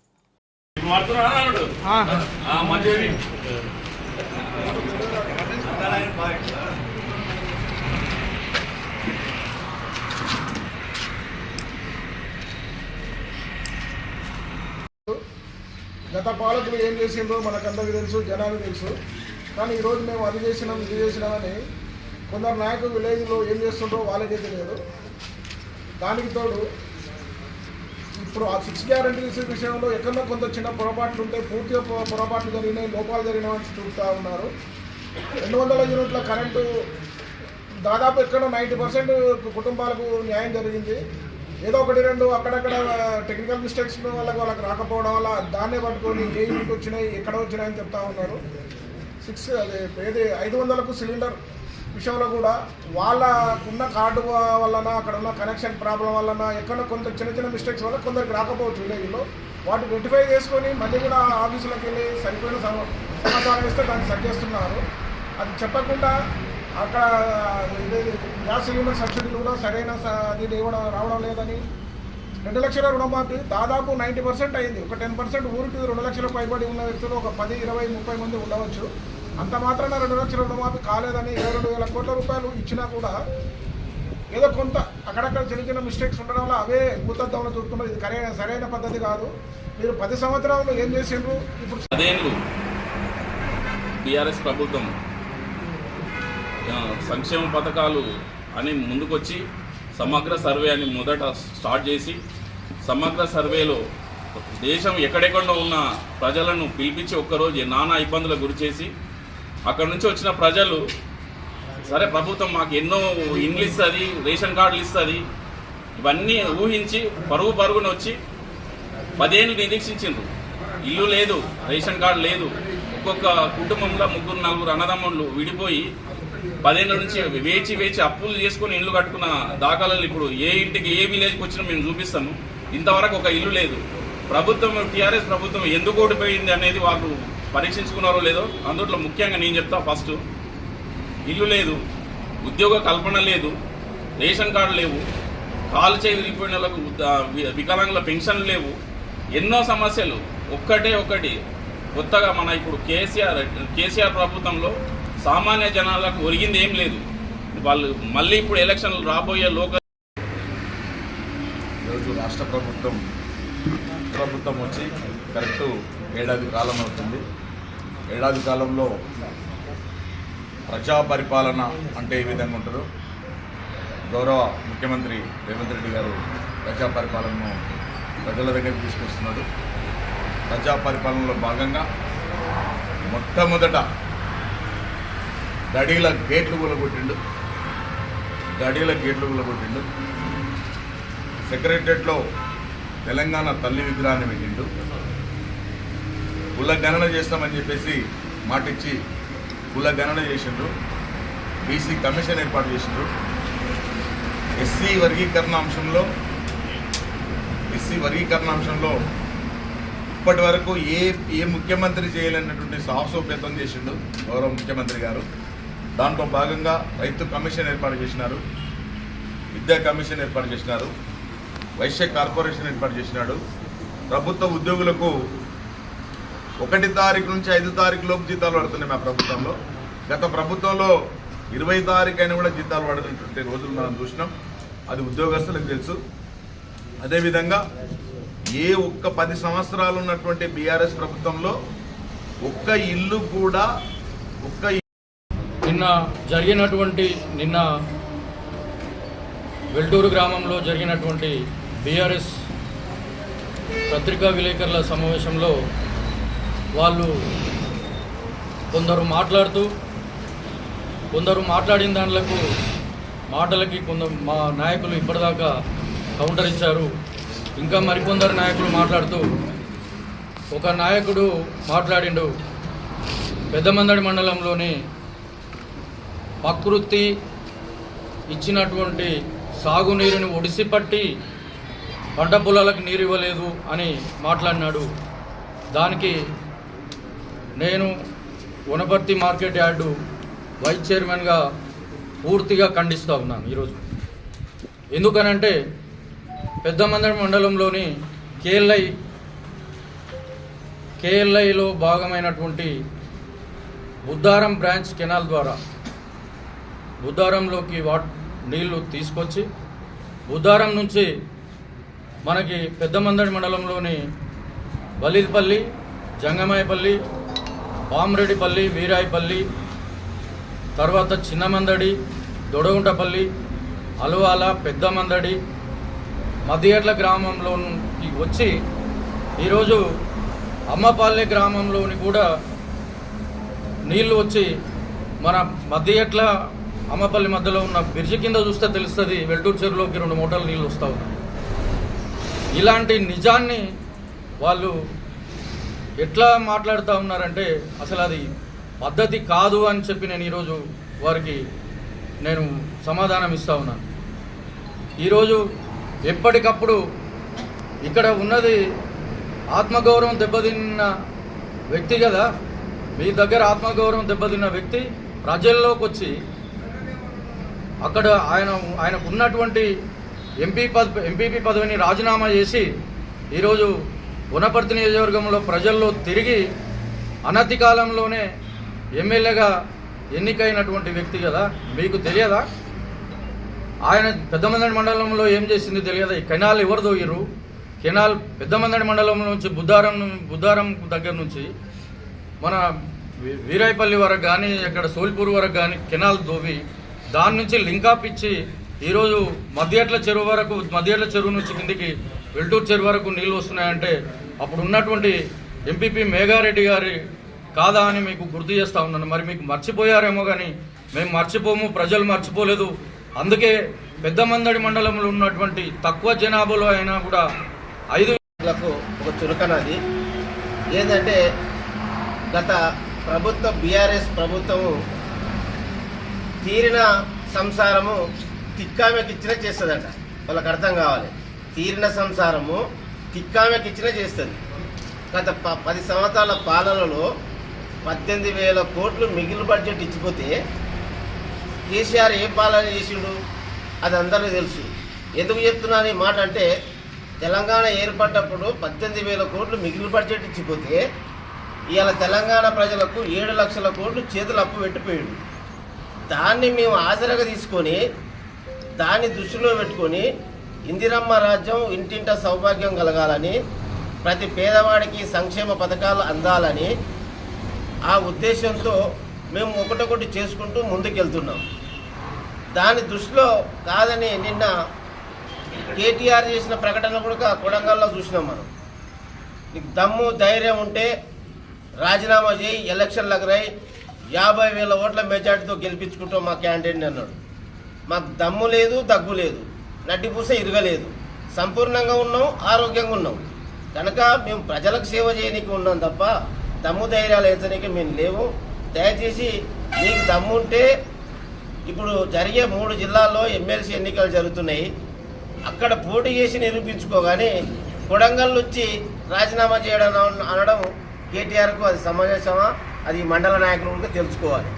గత పాలకులు ఏం చేసిండ్రో మనకందరికీ తెలుసు, జనానికి తెలుసు. కానీ ఈరోజు మేము అది చేసినాం, ఇది చేసినామని కొందరు నాయకులు విలేజ్లో ఏం చేస్తుండ్రో వాళ్ళకే తెలియదు. దానికి తోడు ఇప్పుడు ఆ 6 గ్యారంటీస్ విషయంలో ఎక్కడో కొంత చిన్న పొరపాట్లు ఉంటే పూర్తిగా పొరపాట్లు జరిగినాయి, లోపాలు జరిగినాయని చూస్తూ ఉన్నారు. 200 యూనిట్ల కరెంటు దాదాపు ఎక్కడో 90% కుటుంబాలకు న్యాయం జరిగింది. ఏదో ఒకటి రెండు అక్కడక్కడ టెక్నికల్ మిస్టేక్స్ వాళ్ళకి రాకపోవడం వల్ల దాన్నే పట్టుకొని ఏ ఇంటికి వచ్చినాయి ఎక్కడ వచ్చినాయని చెప్తా ఉన్నారు. 500కు సిలిండర్ విషయంలో కూడా వాళ్ళకున్న కార్డు వలన అక్కడ ఉన్న కనెక్షన్ ప్రాబ్లం వలన ఎక్కడ కొంత చిన్న మిస్టేక్స్ వల్ల కొందరికి రాకపోవచ్చు విలేజ్లో. వాటిని రెక్టిఫై చేసుకొని మళ్ళీ కూడా ఆఫీసులకు వెళ్ళి సరిపోయిన సమాచారం ఇస్తే దాన్ని సరి చేస్తున్నారు. అది చెప్పకుండా అక్కడ గ్యాస్ సిలిండర్ సబ్సిడీలు కూడా సరైన అది రావడం లేదని 2 లక్షల రుణమాఫీ దాదాపు 90% అయింది. ఒక 10% ఊరికి 2 లక్షల పైబడి ఉన్న వ్యక్తులు ఒక 10, 20, 30 మంది ఉండవచ్చు. అంత మాత్రాన 2 లక్షల రుణమాఫీ కాలేదని 22,000 కోట్ల రూపాయలు ఇచ్చినా కూడా ఏదో కొంత అక్కడక్కడ చిన్న మిస్టేక్స్ ఉండడం వల్ల అవే భూతద్దంలో చూస్తున్నారు. ఇది సరైన పద్ధతి కాదు. మీరు 10 సంవత్సరాలు ఏం చేసిండ్రు? ఇప్పుడు 10 ఏళ్ళు టీఆర్ఎస్ ప్రభుత్వం సంక్షేమ పథకాలు అని ముందుకొచ్చి సమగ్ర సర్వే అని మొదట స్టార్ట్ చేసి సమగ్ర సర్వేలో దేశం ఎక్కడెక్కడో ఉన్న ప్రజలను పిలిపించి ఒక్కరోజు నానా ఇబ్బందులకు గురి చేసి అక్కడ నుంచి వచ్చిన ప్రజలు సరే ప్రభుత్వం మాకు ఎన్నో ఇండ్లు ఇస్తుంది, రేషన్ కార్డులు ఇస్తుంది, ఇవన్నీ ఊహించి పరుగున వచ్చి 10 ఏళ్ళు నిరీక్షించిండ్రు. ఇల్లు లేదు, రేషన్ కార్డు లేదు, ఒక్కొక్క కుటుంబంలో 3, 4 అన్నదమ్ముళ్ళు విడిపోయి 10 ఏళ్ళ నుంచి వేచి అప్పులు చేసుకుని ఇల్లు కట్టుకున్న దాఖలాలు ఇప్పుడు ఏ ఇంటికి ఏ విలేజ్కి వచ్చినా మేము చూపిస్తాము. ఇంతవరకు ఒక ఇల్లు లేదు. ప్రభుత్వం టీఆర్ఎస్ ప్రభుత్వం ఎందుకు ఓడిపోయింది అనేది వాళ్ళు పరీక్షించుకున్నారో లేదో. అందులో ముఖ్యంగా నేను చెప్తా, ఫస్ట్ ఇల్లు లేదు, ఉద్యోగ కల్పన లేదు, రేషన్ కార్డు లేవు, కాలు చేయి విరిగిపోయిన వాళ్ళకు వికలాంగుల పెన్షన్లు లేవు, ఎన్నో సమస్యలు. ఒకటి కొత్తగా మన ఇప్పుడు కేసీఆర్ ప్రభుత్వంలో సామాన్య జనాలకు ఒరిగింది ఏం లేదు. వాళ్ళు మళ్ళీ ఇప్పుడు ఎలక్షన్లు రాబోయే ఈరోజు రాష్ట్ర ప్రభుత్వం వచ్చి కరెక్టు 1 ఏడాది కాలం అవుతుంది. 1 ఏడాది కాలంలో ప్రజా పరిపాలన అంటే ఏ విధంగా ఉంటుందో గౌరవ ముఖ్యమంత్రి రేవంత్ రెడ్డి గారు ప్రజా పరిపాలనను ప్రజల దగ్గరికి తీసుకొస్తున్నాడు. ప్రజా పరిపాలనలో భాగంగా మొట్టమొదట గడీల గేట్లు కూలగొట్టిండు. సెక్రటరియట్లో తెలంగాణ తల్లి విగ్రహాన్ని పెట్టిండు. కుల గణన చేస్తామని చెప్పేసి మాటిచ్చి కుల గణన చేసిండ్రు. బీసీ కమిషన్ ఏర్పాటు చేసిండ్రు. ఎస్సీ వర్గీకరణ అంశంలో ఇప్పటి వరకు ఏ ముఖ్యమంత్రి చేయలేనటువంటి సాహసోపేతం చేసిండు గౌరవ ముఖ్యమంత్రి గారు. దాంట్లో భాగంగా రైతు కమిషన్ ఏర్పాటు చేసినారు, విద్యా కమిషన్ ఏర్పాటు చేసినారు, వైశ్య కార్పొరేషన్ ఏర్పాటు చేసినాడు. ప్రభుత్వ ఉద్యోగులకు 1 తారీఖు నుంచి 5 తారీఖు లోపు జీతాలు పడుతున్నాయి మా ప్రభుత్వంలో. గత ప్రభుత్వంలో 20 తారీఖు అయినా కూడా జీతాలు పడుతున్నటువంటి రోజులు మనం చూసినాం. అది ఉద్యోగస్తులకు తెలుసు. అదేవిధంగా ఏ 10 సంవత్సరాలు ఉన్నటువంటి బీఆర్ఎస్ ప్రభుత్వంలో ఒక్క ఇల్లు కూడా నిన్న వెల్టూరు గ్రామంలో జరిగినటువంటి బీఆర్ఎస్ పత్రికా విలేకరుల సమావేశంలో వాళ్ళు కొందరు మాట్లాడిన మాటలకి కొందరు మా నాయకులు ఇప్పటిదాకా కౌంటర్ ఇచ్చారు. ఇంకా మరికొందరు నాయకులు మాట్లాడుతూ, ఒక నాయకుడు మాట్లాడిండు, పెద్దమందడి మండలంలోని ప్రకృతి ఇచ్చినటువంటి సాగునీరుని ఒడిసిపట్టి పంట పొలాలకు నీరు ఇవ్వలేదు అని మాట్లాడినాడు. దానికి నేను వనపర్తి మార్కెట్ యార్డు వైస్ చైర్మన్గా పూర్తిగా ఖండిస్తూ ఉన్నాను ఈరోజు. ఎందుకనంటే పెద్దమందడి మండలంలోని కేఎల్ఐలో భాగమైనటువంటి బుద్ధారం బ్రాంచ్ కెనాల్ ద్వారా బుద్ధారంలోకి నీళ్లు తీసుకొచ్చి బుద్ధారం నుంచి మనకి పెద్దమందడి మండలంలోని బలిదిపల్లి, జంగమాయపల్లి, పామరెడ్డిపల్లి, వీరాయిపల్లి, తర్వాత చిన్నమందడి, దొడగుంటపల్లి, అలువాల, పెద్దమందడి, మధ్యట్ల గ్రామంలోకి వచ్చి ఈరోజు అమ్మపల్లె గ్రామంలోని కూడా నీళ్లు వచ్చి మన మధ్యట్ల అమ్మపల్లి మధ్యలో ఉన్న బ్రిడ్జి కింద చూస్తే తెలుస్తుంది వెల్టూరు చెరువులోకి 2 మూటలు నీళ్ళు వస్తూ ఉన్నాయి. ఇలాంటి నిజాన్ని వాళ్ళు ఎట్లా మాట్లాడుతూ ఉన్నారంటే అసలు అది పద్ధతి కాదు అని చెప్పి నేను ఈరోజు వారికి నేను సమాధానం ఇస్తూ ఉన్నాను. ఈరోజు ఎప్పటికప్పుడు ఇక్కడ ఉన్నది ఆత్మగౌరవం దెబ్బతిన్న వ్యక్తి కదా, మీ దగ్గర ఆత్మగౌరవం దెబ్బతిన్న వ్యక్తి ప్రజల్లోకి వచ్చి అక్కడ ఆయనకు ఉన్నటువంటి ఎంపీపీ పదవిని రాజీనామా చేసి ఈరోజు వనపర్తి నియోజకవర్గంలో ప్రజల్లో తిరిగి అనతి కాలంలోనే ఎమ్మెల్యేగా ఎన్నికైనటువంటి వ్యక్తి కదా, మీకు తెలియదా? ఆయన పెద్దమందడి మండలంలో ఏం చేసింది తెలియదా? ఈ కెనాల్ ఎవరు దోగిరు? కెనాల్ పెద్దమందడి మండలం నుంచి బుద్ధారం దగ్గర నుంచి మన వీరాయపల్లి వరకు కానీ అక్కడ సోల్పూర్ వరకు కానీ కెనాల్ దోవి దాని నుంచి లింకప్ ఇచ్చి ఈరోజు మధ్యట్ల చెరువు నుంచి కిందికి వెల్టూరు చెరువు వరకు నీళ్ళు వస్తున్నాయంటే అప్పుడు ఉన్నటువంటి ఎంపీపీ మేఘారెడ్డి గారి కాదా అని మీకు గుర్తు చేస్తూ ఉన్నాను. మరి మీకు మర్చిపోయారేమో కానీ మేము మర్చిపోము, ప్రజలు మర్చిపోలేదు. అందుకే పెద్దమందడి మండలంలో ఉన్నటువంటి తక్కువ జనాభాలో అయినా కూడా 5 ఒక చురుకనది ఏంటంటే గత ప్రభుత్వం బీఆర్ఎస్ ప్రభుత్వము తీరిన సంసారము తిక్కామెకిచ్చిన చేస్తుందంట. వాళ్ళకి అర్థం కావాలి, తీరిన సంసారము తిక్కామెకిచ్చిన చేస్తుంది. గత 10 సంవత్సరాల పాలనలో 18,000 కోట్లు మిగిలిన బడ్జెట్ ఇచ్చిపోతే కేసీఆర్ ఏ పాలన చేసిండు అది అందరికీ తెలుసు. ఎందుకు చెప్తున్నాను ఈ మాట అంటే తెలంగాణ ఏర్పడ్డప్పుడు 18,000 కోట్లు మిగిలిన బడ్జెట్ ఇచ్చిపోతే ఇవాళ తెలంగాణ ప్రజలకు 7 లక్షల కోట్లు చేతులు అప్పు పెట్టిపోయాడు. దాన్ని మేము ఆసరగా తీసుకొని దాన్ని దృష్టిలో పెట్టుకొని ఇందిరమ్మ రాజ్యం ఇంటింట సౌభాగ్యం కలగాలని, ప్రతి పేదవాడికి సంక్షేమ పథకాలు అందాలని ఆ ఉద్దేశంతో మేము ఒకటొకటి చేసుకుంటూ ముందుకెళ్తున్నాం. దాని దృష్టిలో కాదని నిన్న కేటీఆర్ చేసిన ప్రకటన కూడా కొడంగల్లో చూసినాం. మనం నీకు దమ్ము ధైర్యం ఉంటే రాజీనామా చేయి, ఎలక్షన్లకు రై, 50,000 ఓట్ల మెజార్టీతో గెలిపించుకుంటాం మా క్యాండిడేట్ని అన్నాడు. మాకు దమ్ము లేదు, దగ్గు లేదు, నడ్డిపూస ఇరగలేదు, సంపూర్ణంగా ఉన్నాం, ఆరోగ్యంగా ఉన్నాం. కనుక మేము ప్రజలకు సేవ చేయడానికి ఉన్నాం తప్ప దమ్ము ధైర్యాలు ఎంచడానికి మేము లేవు. దయచేసి మీకు దమ్ము ఉంటే ఇప్పుడు జరిగే 3 జిల్లాల్లో ఎమ్మెల్సీ ఎన్నికలు జరుగుతున్నాయి, అక్కడ పోటీ చేసి నిరూపించుకోగానే కొడంగల్ వచ్చి రాజీనామా చేయడం అనడం కేటీఆర్కు అది సమంజసమా? అది మండల నాయకులు కూడా తెలుసుకోవాలి.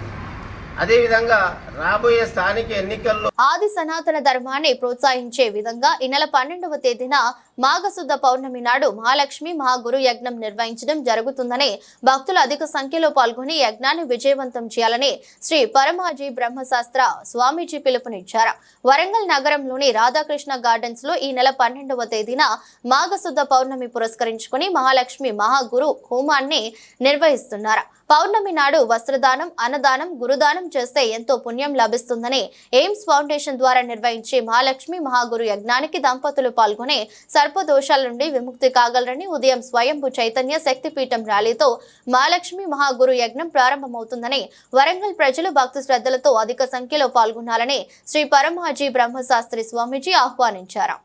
అదేవిధంగా రాబోయే స్థానిక ఎన్నికల్లో ఆది సనాతన ధర్మాన్ని ప్రోత్సహించే విధంగా ఈ నెల 12వ తేదీన మాఘశుద్ధ పౌర్ణమి నాడు మహాలక్ష్మి మహాగురు యజ్ఞం నిర్వహించడం జరుగుతుందని భక్తులు అధిక సంఖ్యలో పాల్గొని యజ్ఞాన్ని విజయవంతం చేయాలని శ్రీ పరమాజీ బ్రహ్మశాస్త్ర స్వామీజీ పిలుపునిచ్చారు. వరంగల్ నగరంలోని రాధాకృష్ణ గార్డెన్స్ లో ఈ నెల 12వ తేదీన మాఘశుద్ధ పౌర్ణమి పురస్కరించుకుని మహాలక్ష్మి మహాగురు హోమాన్ని నిర్వహిస్తున్నారు. పౌర్ణమి నాడు వస్త్రదానం, అన్నదానం, గురుదానం చేస్తే ఎంతో పుణ్యం లభిస్తుందని ఎయిమ్స్ ఫౌండేషన్ ద్వారా నిర్వహించే మహాలక్ష్మి మహాగురు యజ్ఞానికి దంపతులు పాల్గొని సర్పదోషాల నుండి విముక్తి కాగలరని ఉదయం స్వయంభు చైతన్య శక్తిపీఠం ర్యాలీతో మహాలక్ష్మి మహాగురు యజ్ఞం ప్రారంభమవుతుందని వరంగల్ ప్రజలు భక్తి శ్రద్ధలతో అధిక సంఖ్యలో పాల్గొనాలని శ్రీ పరమాజీ బ్రహ్మశాస్త్రి స్వామీజీ ఆహ్వానించారు.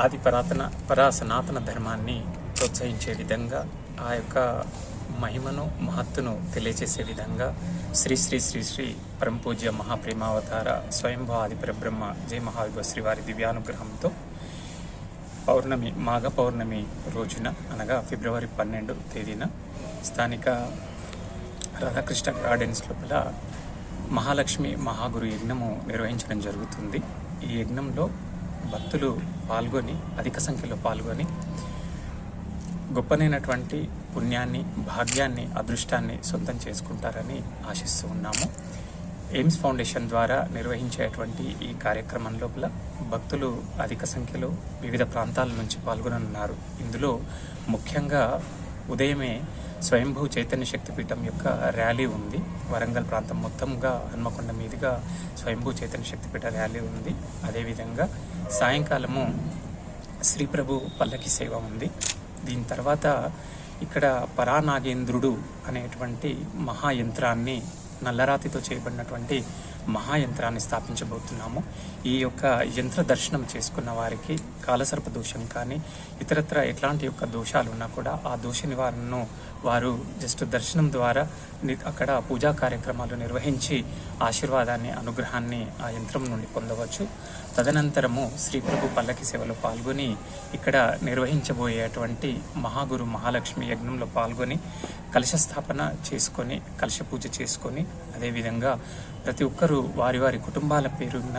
ఆది సనాతన ధర్మాన్ని ప్రోత్సహించే విధంగా ఆ యొక్క మహిమను మహత్తును తెలియజేసే విధంగా శ్రీ శ్రీ శ్రీ శ్రీ పరమపూజ్య మహాప్రేమావతార స్వయంభూ ఆది పరబ్రహ్మ జయ మహావిభవ శ్రీవారి దివ్యానుగ్రహంతో మాఘ పౌర్ణమి రోజున అనగా ఫిబ్రవరి 12 తేదీన స్థానిక రాధాకృష్ణ గార్డెన్స్ లోపల మహాలక్ష్మి మహాగురు యజ్ఞము నిర్వహించడం జరుగుతుంది. ఈ యజ్ఞంలో భక్తులు పాల్గొని అధిక సంఖ్యలో పాల్గొని గొప్పనైనటువంటి పుణ్యాన్ని, భాగ్యాన్ని, అదృష్టాన్ని సొంతం చేసుకుంటారని ఆశిస్తూ ఉన్నాము. ఎయిమ్స్ ఫౌండేషన్ ద్వారా నిర్వహించేటువంటి ఈ కార్యక్రమం లోపల భక్తులు అధిక సంఖ్యలో వివిధ ప్రాంతాల నుంచి పాల్గొననున్నారు. ఇందులో ముఖ్యంగా ఉదయమే స్వయంభూ చైతన్య శక్తిపీఠం యొక్క ర్యాలీ ఉంది. వరంగల్ ప్రాంతం మొత్తంగా హన్మకొండ మీదుగా స్వయంభూ చైతన్య శక్తిపీఠ ర్యాలీ ఉంది. అదేవిధంగా సాయంకాలము శ్రీ ప్రభు పల్లకి సేవ ఉంది. దీని తర్వాత ఇక్కడ పరానాగేంద్రుడు అనేటువంటి మహాయంత్రాన్ని, నల్లరాతితో చేయబడినటువంటి మహాయంత్రాన్ని స్థాపించబోతున్నాము. ఈ యొక్క యంత్ర దర్శనం చేసుకున్న వారికి కాలసర్ప దోషం కానీ ఇతరత్ర ఎట్లాంటి యొక్క దోషాలు ఉన్నా కూడా ఆ దోష నివారణను వారు జస్ట్ దర్శనం ద్వారా అక్కడ పూజా కార్యక్రమాలు నిర్వహించి ఆశీర్వాదాన్ని, అనుగ్రహాన్ని ఆ యంత్రం నుండి పొందవచ్చు. తదనంతరము శ్రీ ప్రభు పల్లకి సేవలో పాల్గొని ఇక్కడ నిర్వహించబోయేటువంటి మహాగురు మహాలక్ష్మి యజ్ఞంలో పాల్గొని కలశ స్థాపన చేసుకొని, కలశ పూజ చేసుకొని, అదేవిధంగా ప్రతి ఒక్కరూ వారి వారి కుటుంబాల పేరున్న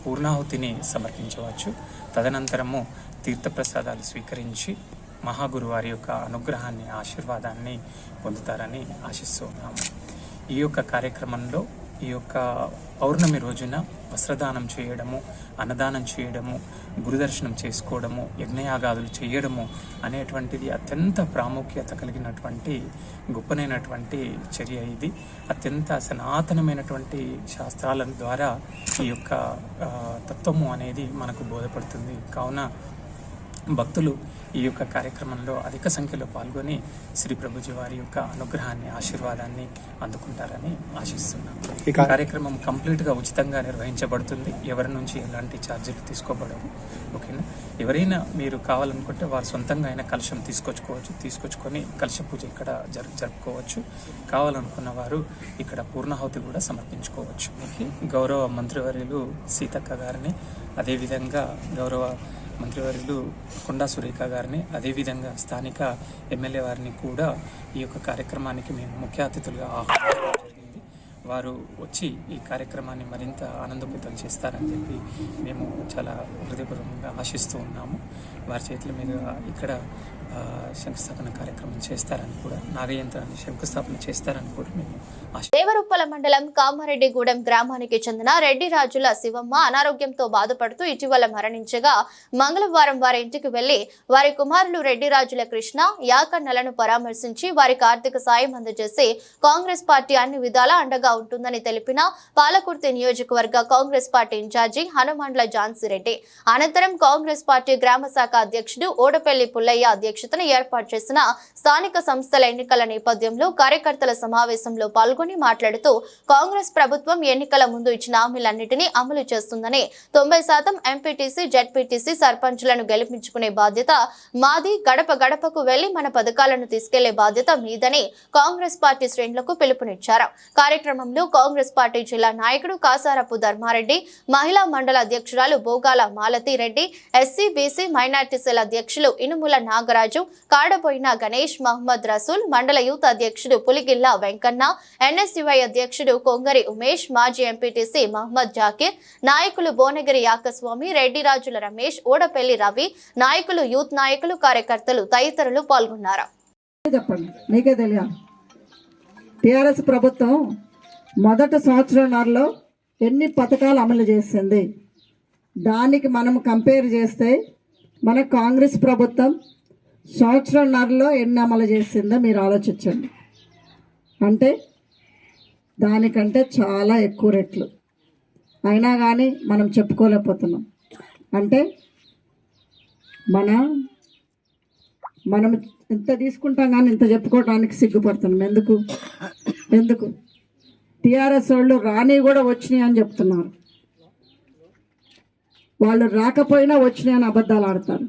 పూర్ణాహుతిని సమర్పించవచ్చు. తదనంతరము తీర్థప్రసాదాలు స్వీకరించి మహాగురు వారి యొక్క అనుగ్రహాన్ని, ఆశీర్వాదాన్ని పొందుతారని ఆశిస్తూ ఉన్నాము. ఈ యొక్క కార్యక్రమంలో ఈ యొక్క పౌర్ణమి రోజున వస్త్రదానం చేయడము, అన్నదానం చేయడము, గురుదర్శనం చేసుకోవడము, యజ్ఞయాగాదులు చేయడము అనేటువంటిది అత్యంత ప్రాముఖ్యత కలిగినటువంటి గొప్పనైనటువంటి చర్య. ఇది అత్యంత సనాతనమైనటువంటి శాస్త్రాల ద్వారా ఈ యొక్క తత్వము అనేది మనకు బోధపడుతుంది. కావున భక్తులు ఈ యొక్క కార్యక్రమంలో అధిక సంఖ్యలో పాల్గొని శ్రీ ప్రభుజీ వారి యొక్క అనుగ్రహాన్ని, ఆశీర్వాదాన్ని అందుకుంటారని ఆశిస్తున్నాం. ఈ కార్యక్రమం కంప్లీట్గా ఉచితంగా నిర్వహించబడుతుంది. ఎవరి నుంచి ఎలాంటి ఛార్జీలు తీసుకోబడవు. ఓకేనా? ఎవరైనా మీరు కావాలనుకుంటే వారు సొంతంగా అయినా కలశం తీసుకొచ్చుకొని కలశ పూజ ఇక్కడ జరుపుకోవచ్చు. కావాలనుకున్న వారు ఇక్కడ పూర్ణాహుతి కూడా సమర్పించుకోవచ్చు. గౌరవ మంత్రివర్యులు సీతక్క గారిని, అదేవిధంగా గౌరవ మంత్రివర్యులు కొండా సురేఖ గారిని, అదేవిధంగా స్థానిక ఎమ్మెల్యే వారిని కూడా ఈ యొక్క కార్యక్రమానికి మేము ముఖ్య అతిథులుగా ఆహ్వానించడం జరిగింది. వారు వచ్చి ఈ కార్యక్రమాన్ని మరింత ఆనందోపేతం చేస్తారని చెప్పి మేము చాలా హృదయపూర్వకంగా ఆశిస్తూ ఉన్నాము. వారి చేతుల మీదుగా ఇక్కడ శంకుస్థాపన కార్యక్రమం చేస్తారని కూడా, నాగయంత్రాన్ని శంకుస్థాపన చేస్తారని కూడా మేము దేవరుప్పల మండలం కామారెడ్డిగూడెం గ్రామానికి చెందిన రెడ్డి రాజుల శివమ్మ అనారోగ్యంతో బాధపడుతూ ఇటీవల మరణించగా మంగళవారం వారి ఇంటికి వెళ్లి వారి కుమారులు రెడ్డి రాజుల కృష్ణ, యాకన్నలను పరామర్శించి వారికి ఆర్థిక సాయం అందజేసి కాంగ్రెస్ పార్టీ అన్ని విధాలా అండగా ఉంటుందని తెలిపిన పాలకుర్తి నియోజకవర్గ కాంగ్రెస్ పార్టీ ఇన్ఛార్జి హనుమండ్ల ఝాన్సీరెడ్డి అనంతరం కాంగ్రెస్ పార్టీ గ్రామ శాఖ అధ్యక్షుడు ఓడపల్లి పుల్లయ్య అధ్యక్షతన ఏర్పాటు చేసిన స్థానిక సంస్థల ఎన్నికల నేపథ్యంలో కార్యకర్తల సమావేశంలో పాల్గొని మాట్లాడుతూ కాంగ్రెస్ ప్రభుత్వం ఎన్నికల ముందు ఇచ్చిన హామీలన్నింటినీ అమలు చేస్తుందని, 90% ఎంపీటీసీ, జెడ్పీటీసీ సర్పంచులను గెలిపించుకునే బాధ్యత మాది, గడప గడపకు వెళ్లి మన పథకాలను తీసుకెళ్లే బాధ్యత మీదని కాంగ్రెస్ పార్టీ శ్రేణులకు పిలుపునిచ్చారు. కార్యక్రమంలో కాంగ్రెస్ పార్టీ జిల్లా నాయకుడు కాసారపు ధర్మారెడ్డి, మహిళా మండల అధ్యక్షురాలు Bogala Malathi Reddy, SC, BC, minority cell అధ్యక్షులు ఇనుముల నాగరాజు, కాడబోయిన గణేష్, మహమ్మద్ రసూల్, మండల యూత్ అధ్యక్షుడు పులిగిల్ల వెంకన్న, ఎన్ఎస్యుఐ అధ్యక్షుడు కొంగరి ఉమేష్, మాజీ ఎంపీటీసీ మహమ్మద్ జాకీర్, నాయకులు బోనగిరి యాకస్వామి, రెడ్డి రాజుల రమేష్, ఓడపల్లి రవి, నాయకులు, యూత్ నాయకులు, కార్యకర్తలు తదితరులు పాల్గొన్నారు. చెప్పండి, మీకే తెలియాలి. టిఆర్ఎస్ ప్రభుత్వం మొదటి సంవత్సరంన్నరలో ఎన్ని పథకాలు అమలు చేసింది, దానికి మనం కంపేర్ చేస్తే మన కాంగ్రెస్ ప్రభుత్వం సంవత్సరంన్నరలో ఎన్ని అమలు చేసిందో మీరు ఆలోచించండి. అంటే దానికంటే చాలా ఎక్కువ రెట్లు. అయినా కానీ మనం చెప్పుకోలేకపోతున్నాం. అంటే మనం ఇంత తీసుకుంటాం కానీ ఇంత చెప్పుకోవడానికి సిగ్గుపడుతున్నాం. ఎందుకు టీఆర్ఎస్ వాళ్ళు రాని కూడా వచ్చినాయి అని చెప్తున్నారు. వాళ్ళు రాకపోయినా వచ్చినాయి అని అబద్ధాలు ఆడతారు.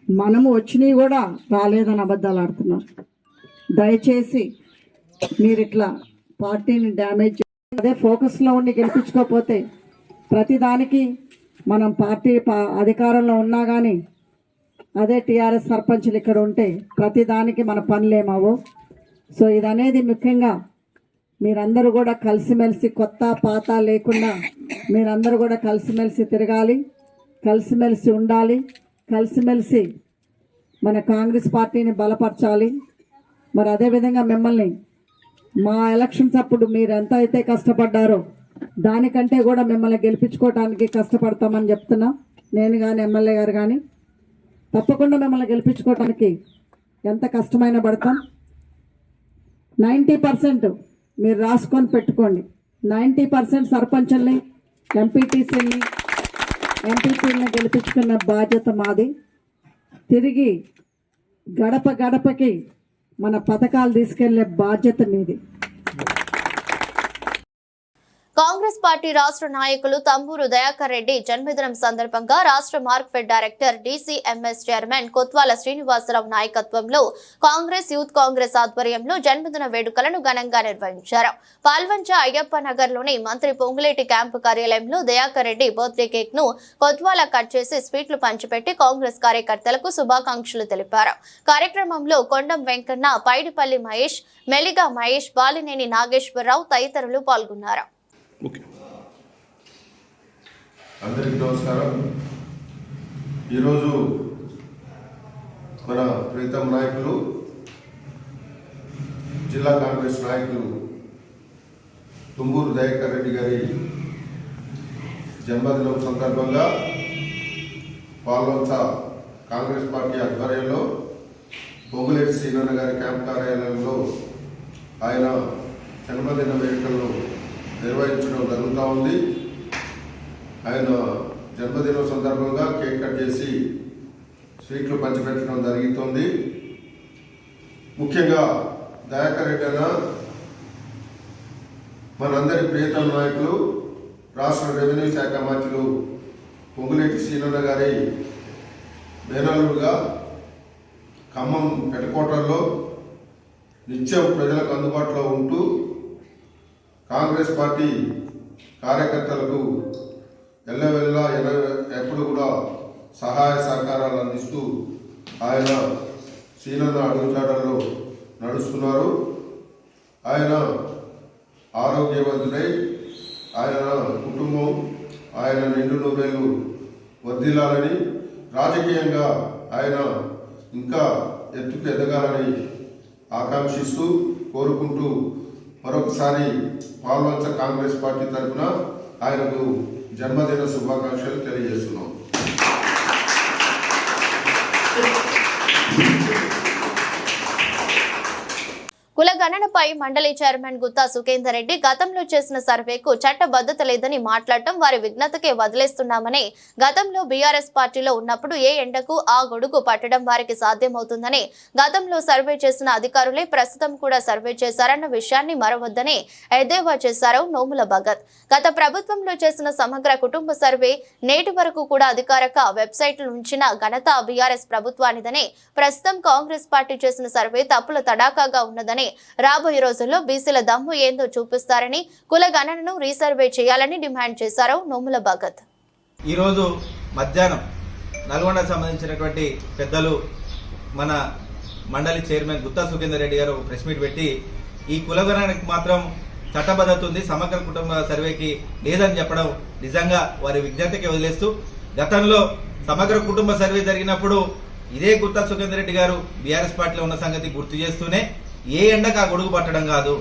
మనము వచ్చినాయి కూడా రాలేదని అబద్ధాలు ఆడుతున్నారు. దయచేసి మీరు ఇట్లా పార్టీని డ్యామేజ్ అదే ఫోకస్లో ఉండి గెలిపించుకోకపోతే ప్రతిదానికి మనం పార్టీ అధికారంలో ఉన్నా కానీ అదే టీఆర్ఎస్ సర్పంచ్లు ఇక్కడ ఉంటే ప్రతిదానికి మన పనులేమావో. సో ఇదనేది ముఖ్యంగా మీరందరూ కూడా కలిసిమెలిసి, కొత్త పాత లేకుండా మీరందరూ కూడా కలిసిమెలిసి తిరగాలి, కలిసిమెలిసి ఉండాలి, కలిసిమెలిసి మన కాంగ్రెస్ పార్టీని బలపరచాలి. మరి అదేవిధంగా మిమ్మల్ని మా ఎలక్షన్స్ అప్పుడు మీరు ఎంత అయితే కష్టపడ్డారో దానికంటే కూడా మిమ్మల్ని గెలిపించుకోవడానికి కష్టపడతామని చెప్తున్నా. నేను కానీ ఎమ్మెల్యే గారు కానీ తప్పకుండా మిమ్మల్ని గెలిపించుకోవడానికి ఎంత కష్టమైనా పడతాం. 90% మీరు రాసుకొని పెట్టుకోండి. 90% సర్పంచుల్ని, ఎంపీటీసీని, ఎంపీపీని గెలిపించుకున్న బాధ్యత మాది. తిరిగి గడప గడపకి మన పథకాలు తీసుకెళ్లే బాధ్యత మీది. కాంగ్రెస్ పార్టీ రాష్ట్ర నాయకులు తంబూరు దయాకర్ రెడ్డి జన్మదినం సందర్భంగా రాష్ట్ర Markfed director DCMS chairman Kothwala Srinivasa Rao నాయకత్వంలో కాంగ్రెస్ యూత్ కాంగ్రెస్ ఆధ్వర్యంలో జన్మదిన వేడుకలను ఘనంగా నిర్వహించారు. పాల్వంచ అయ్యప్ప నగర్లోని మంత్రి పొంగులేటి క్యాంపు కార్యాలయంలో దయాకర్ రెడ్డి బర్త్డే కేక్ ను కొత్వాల కట్ చేసి స్వీట్లు పంచిపెట్టి కాంగ్రెస్ కార్యకర్తలకు శుభాకాంక్షలు తెలిపారు. కార్యక్రమంలో కొండం వెంకన్న, పైడిపల్లి మహేష్, మెలిగా మహేష్, బాలినేని నాగేశ్వరరావు తదితరులు పాల్గొన్నారు. అందరికీ నమస్కారం. ఈరోజు మన ప్రీతం నాయకులు, జిల్లా కాంగ్రెస్ నాయకులు తుంబూరు దయాకర్ రెడ్డి గారి జన్మదినం సందర్భంగా పాల్వంచ కాంగ్రెస్ పార్టీ ఆధ్వర్యంలో పొంగులేటి శ్రీనన్న గారి క్యాంప్ కార్యాలయంలో ఆయన జన్మదిన వేడుకలను నిర్వహించడం జరుగుతూ ఉంది. ఆయన జన్మదినం సందర్భంగా కేక్ కట్ చేసి స్వీట్లు పంచిపెట్టడం జరుగుతుంది. ముఖ్యంగా దయాకర్ రెడ్డి అన్న మనందరి ప్రియతమ నాయకులు, రాష్ట్ర రెవెన్యూ శాఖ మంత్రులు పొంగులేటి శ్రీనన్న గారి మేనల్లుడుగా ఖమ్మం హెడ్క్వార్టర్లో నిత్యం ప్రజలకు అందుబాటులో ఉంటూ కాంగ్రెస్ పార్టీ కార్యకర్తలకు ఎల్లవెల్లా ఎప్పుడు కూడా సహాయ సహకారాలు అందిస్తూ ఆయన శ్రీనన్న అడుగుజాడల్లో నడుస్తున్నారు. ఆయన ఆరోగ్యవంతుడై ఆయన కుటుంబం ఆయన నిండు నూరేళ్ళు వర్ధిల్లాలని, రాజకీయంగా ఆయన ఇంకా ఎత్తుకు ఎదగాలని ఆకాంక్షిస్తూ కోరుకుంటూ మరొకసారి పాల్వంచ కాంగ్రెస్ పార్టీ తరఫున ఆయనకు జన్మదిన శుభాకాంక్షలు తెలియజేస్తున్నాం. కులగణనపై మండలి చైర్మన్ గుత్తా సుఖేందర్ రెడ్డి గతంలో చేసిన సర్వేకు చట్టబద్ధత లేదని మాట్లాడటం వారి విఘ్నతకే వదిలేస్తున్నామని, గతంలో బీఆర్ఎస్ పార్టీలో ఉన్నప్పుడు ఏ ఎండకు ఆ గొడుగు పట్టడం వారికి సాధ్యమవుతుందని, గతంలో సర్వే చేసిన అధికారులే ప్రస్తుతం కూడా సర్వే చేశారన్న విషయాన్ని మరవద్దని ఎద్దేవా చేశారు నోముల భగత్. గత ప్రభుత్వంలో చేసిన సమగ్ర కుటుంబ సర్వే నేటి వరకు కూడా అధికారిక వెబ్సైట్లు ఉంచిన ఘనత బీఆర్ఎస్ ప్రభుత్వానిదని, ప్రస్తుతం కాంగ్రెస్ పార్టీ చేసిన సర్వే తప్పుల తడాకాగా ఉన్నదని, రాబోయే రోజుల్లో బీసీల దమ్ము ఏందో చూపిస్తారని, కుల గణనను రీసర్వే చేయాలని డిమాండ్ చేశారు నోముల భగత్. ఈరోజు మధ్యాహ్నం నల్గొండకు సంబంధించినటువంటి పెద్దలు మన మండలి చైర్మన్ గుత్తా సుఖేందర్ రెడ్డి గారు ప్రెస్ మీట్ పెట్టి ఈ కులగణనకు మాత్రం చట్టబద్ధత ఉంది, సమగ్ర కుటుంబ సర్వేకి లేదని చెప్పడం నిజంగా వారి విజ్ఞతకి వదిలేస్తూ, గతంలో సమగ్ర కుటుంబ సర్వే జరిగినప్పుడు ఇదే గుత్తా సుఖేందర్ రెడ్డి గారు బీఆర్ఎస్ పార్టీలో ఉన్న సంగతి గుర్తు చేస్తూనే ఏ ఎండకు ఆ గొడుగు పట్టడం కాదు,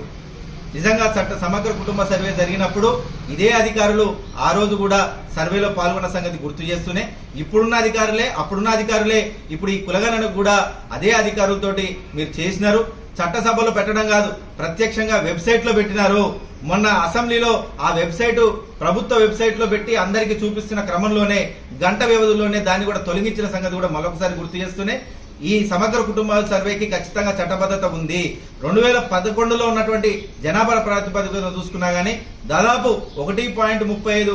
నిజంగా సమగ్ర కుటుంబ సర్వే జరిగినప్పుడు ఇదే అధికారులు ఆ రోజు కూడా సర్వేలో పాల్గొన్న సంగతి గుర్తు చేస్తూనే ఇప్పుడున్న అధికారులే అప్పుడున్న అధికారులే ఇప్పుడు ఈ కులగణనకు కూడా అదే అధికారులతోటి మీరు చేసినారు. చట్టసభలో పెట్టడం కాదు, ప్రత్యక్షంగా వెబ్సైట్లో పెట్టినారు. మొన్న అసెంబ్లీలో ఆ వెబ్సైటు ప్రభుత్వ వెబ్సైట్లో పెట్టి అందరికీ చూపిస్తున్న క్రమంలోనే గంట వ్యవధిలోనే దాన్ని కూడా తొలగించిన సంగతి కూడా మరొకసారి గుర్తు చేస్తూనే ఈ సమగ్ర కుటుంబాల సర్వేకి ఖచ్చితంగా చట్టబద్ధత ఉంది. 2011లో ఉన్నటువంటి జనాభా ప్రాతిపదికన చూసుకున్నా గానీ దాదాపు 1.35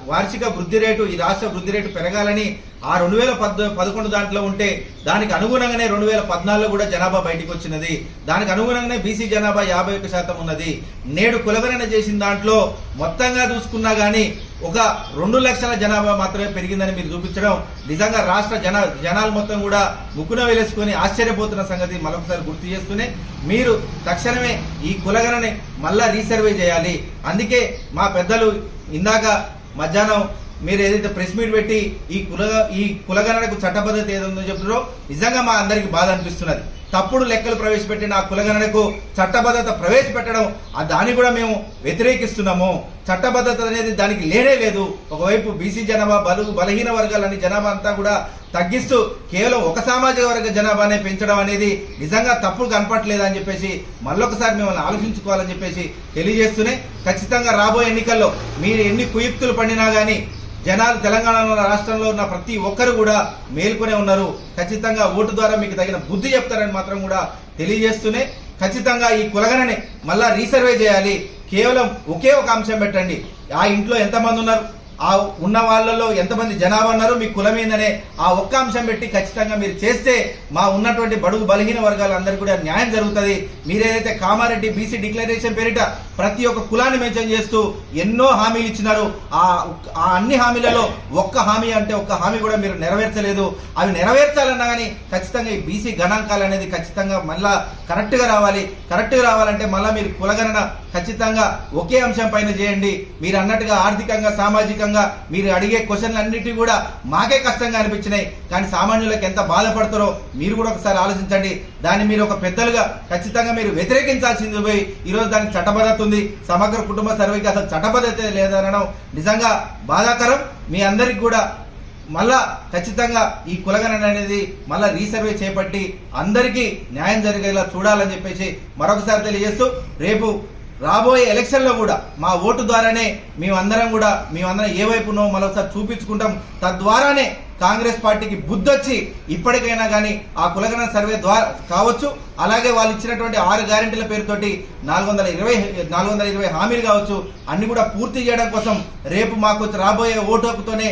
వార్షిక వృద్ధి రేటు, ఈ రాష్ట్ర వృద్ధి రేటు పెరగాలని ఆ 2011 దాంట్లో ఉంటే దానికి అనుగుణంగానే 2014లో కూడా జనాభా బయటకు వచ్చినది. దానికి అనుగుణంగానే బీసీ జనాభా 51% ఉన్నది. నేడు కులగణన చేసిన దాంట్లో మొత్తంగా చూసుకున్నా గానీ ఒక 2 లక్షల జనాభా మాత్రమే పెరిగిందని మీరు చూపించడం నిజంగా రాష్ట్ర జనాలు మొత్తం కూడా ముక్కున వేలేసుకొని ఆశ్చర్యపోతున్న సంగతి మరొకసారి గుర్తు చేస్తూనే మీరు తక్షణమే ఈ కులగణని మళ్ళా రీసర్వే చేయాలి. అందుకే మా పెద్దలు ఇందాక మధ్యాహ్నం మీరు ఏదైతే ప్రెస్ మీట్ పెట్టి ఈ కులగణనకు చట్టబద్ధత ఏదో చెప్తున్నారో నిజంగా మా అందరికి బాధ అనిపిస్తున్నది. తప్పుడు లెక్కలు ప్రవేశపెట్టిన ఆ కులగణనకు చట్టబద్ధత ప్రవేశపెట్టడం దాన్ని కూడా మేము వ్యతిరేకిస్తున్నాము. చట్టబద్ధత అనేది దానికి లేనే లేదు. ఒకవైపు బీసీ జనాభా, బలహీన వర్గాలని జనాభా అంతా కూడా తగ్గిస్తూ కేవలం ఒక సామాజిక వర్గ జనాభానే పెంచడం అనేది నిజంగా తప్పుడు కనపట్లేదని చెప్పేసి మళ్ళొకసారి మిమ్మల్ని ఆలోచించుకోవాలని చెప్పేసి తెలియజేస్తూనే ఖచ్చితంగా రాబోయే ఎన్నికల్లో మీరు ఎన్ని కుయుక్తులు పండినా కానీ జనాలు తెలంగాణ రాష్ట్రంలో ఉన్న ప్రతి ఒక్కరు కూడా మేల్కొనే ఉన్నారు. ఖచ్చితంగా ఓటు ద్వారా మీకు తగిన బుద్ధి చెప్తారని మాత్రం కూడా తెలియజేస్తూనే ఖచ్చితంగా ఈ కులగణని మళ్ళా రీసర్వే చేయాలి. కేవలం ఒకే ఒక అంశం పెట్టండి. ఆ ఇంట్లో ఎంతమంది ఉన్నారు, ఆ ఉన్న వాళ్ళలో ఎంతమంది జనాభా ఉన్నారు, మీ కులం ఏందనే ఆ ఒక్క అంశం పెట్టి ఖచ్చితంగా మీరు చేస్తే మా ఉన్నటువంటి బడుగు బలహీన వర్గాలందరికీ కూడా న్యాయం జరుగుతుంది. మీరేదైతే కామారెడ్డి బీసీ డిక్లరేషన్ పేరిట ప్రతి ఒక్క కులాన్ని మెన్షన్ చేస్తూ ఎన్నో హామీలు ఇచ్చినారు. ఆ అన్ని హామీలలో ఒక్క హామీ అంటే ఒక్క హామీ కూడా మీరు నెరవేర్చలేదు. అవి నెరవేర్చాలన్నా కానీ ఖచ్చితంగా ఈ బీసీ గణాంకాలు అనేది ఖచ్చితంగా మళ్ళా కరెక్ట్గా రావాలి. కరెక్ట్గా రావాలంటే మళ్ళీ మీరు కులగణన ఖచ్చితంగా ఒకే అంశం పైన చేయండి. మీరు అన్నట్టుగా ఆర్థికంగా సామాజికంగా మీరు అడిగే క్వశ్చన్లు అన్నిటి కూడా మాకే కష్టంగా అనిపించినాయి. కానీ సామాన్యులకు ఎంత బాధపడతారో మీరు కూడా ఒకసారి ఆలోచించండి. దాన్ని మీరు ఒక పెద్దలుగా ఖచ్చితంగా మీరు వ్యతిరేకించాల్సింది పోయి ఈరోజు దానికి చట్టబద్ధత ఉంది. సమగ్ర కుటుంబ సర్వేకి అసలు చట్టబద్ధత లేదనడం నిజంగా బాధాకరం. మీ అందరికి కూడా మళ్ళా ఖచ్చితంగా ఈ కులగణన అనేది మళ్ళా రీసర్వే చేపట్టి అందరికీ న్యాయం జరిగేలా చూడాలని చెప్పేసి మరొకసారి తెలియజేస్తూ రేపు రాబోయే ఎలక్షన్లో కూడా మా ఓటు ద్వారానే మేమందరం ఏ వైపునో మరోసారి చూపించుకుంటాం. తద్వారానే కాంగ్రెస్ పార్టీకి బుద్ధొచ్చి ఇప్పటికైనా కానీ ఆ కులగణన సర్వే ద్వారా కావచ్చు, అలాగే వాళ్ళు ఇచ్చినటువంటి 6 గ్యారెంటీల పేరుతోటి 420 హామీలు కావచ్చు, అన్ని కూడా పూర్తి చేయడం కోసం రేపు మాకు రాబోయే ఓటు హక్కుతోనే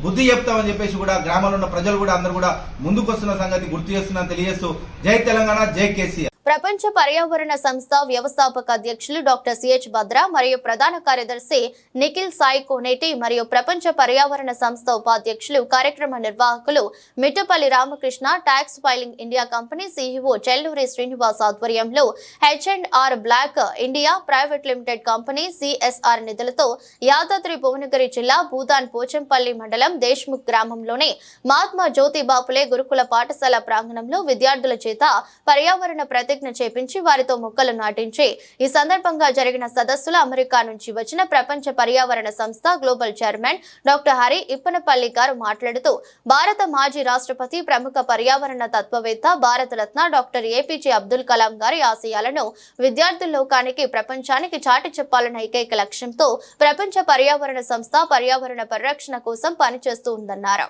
బుద్ధి చెప్తామని చెప్పేసి కూడా గ్రామంలో ఉన్న ప్రజలు కూడా అందరూ కూడా ముందుకు వస్తున్న సంగతి గుర్తు చేస్తున్నాను తెలియజేస్తూ జై తెలంగాణ, జై కేసీఆర్. ప్రపంచ పర్యావరణ సంస్థ వ్యవస్థాపక అధ్యక్షులు డాక్టర్ సిహెచ్ భద్ర మరియు ప్రధాన కార్యదర్శి నిఖిల్ సాయి కోనేటి మరియు ప్రపంచ పర్యావరణ సంస్థ ఉపాధ్యక్షులు కార్యక్రమ నిర్వాహకులు Mittapalli Ramakrishna, tax filing India company CEO Chelluri Srinivas ఆధ్వర్యంలో H&R block India private limited company CSR నిధులతో యాదాద్రి భువనగిరి జిల్లా భూదాన్ పోచంపల్లి మండలం దేశ్ముఖ్ గ్రామంలోని మహాత్మా జ్యోతి బాపులే గురుకుల పాఠశాల ప్రాంగణంలో విద్యార్థుల చేత పర్యావరణ ప్రతిజ్ఞ చేపించి వారితో మొక్కలు నాటించి ఈ సందర్భంగా జరిగిన సదస్సులో అమెరికా నుంచి వచ్చిన ప్రపంచ పర్యావరణ సంస్థ global chairman doctor Hari Ippanapalli గారు మాట్లాడుతూ భారత మాజీ రాష్ట్రపతి ప్రముఖ పర్యావరణ తత్వవేత్త భారతరత్న డాక్టర్ APJ అబ్దుల్ కలాం గారి ఆశయాలను విద్యార్థుల లోకానికి ప్రపంచానికి చాటి చెప్పాలన్న ఏకైక లక్ష్యంతో ప్రపంచ పర్యావరణ సంస్థ పర్యావరణ పరిరక్షణ కోసం పనిచేస్తూ ఉందన్నారు.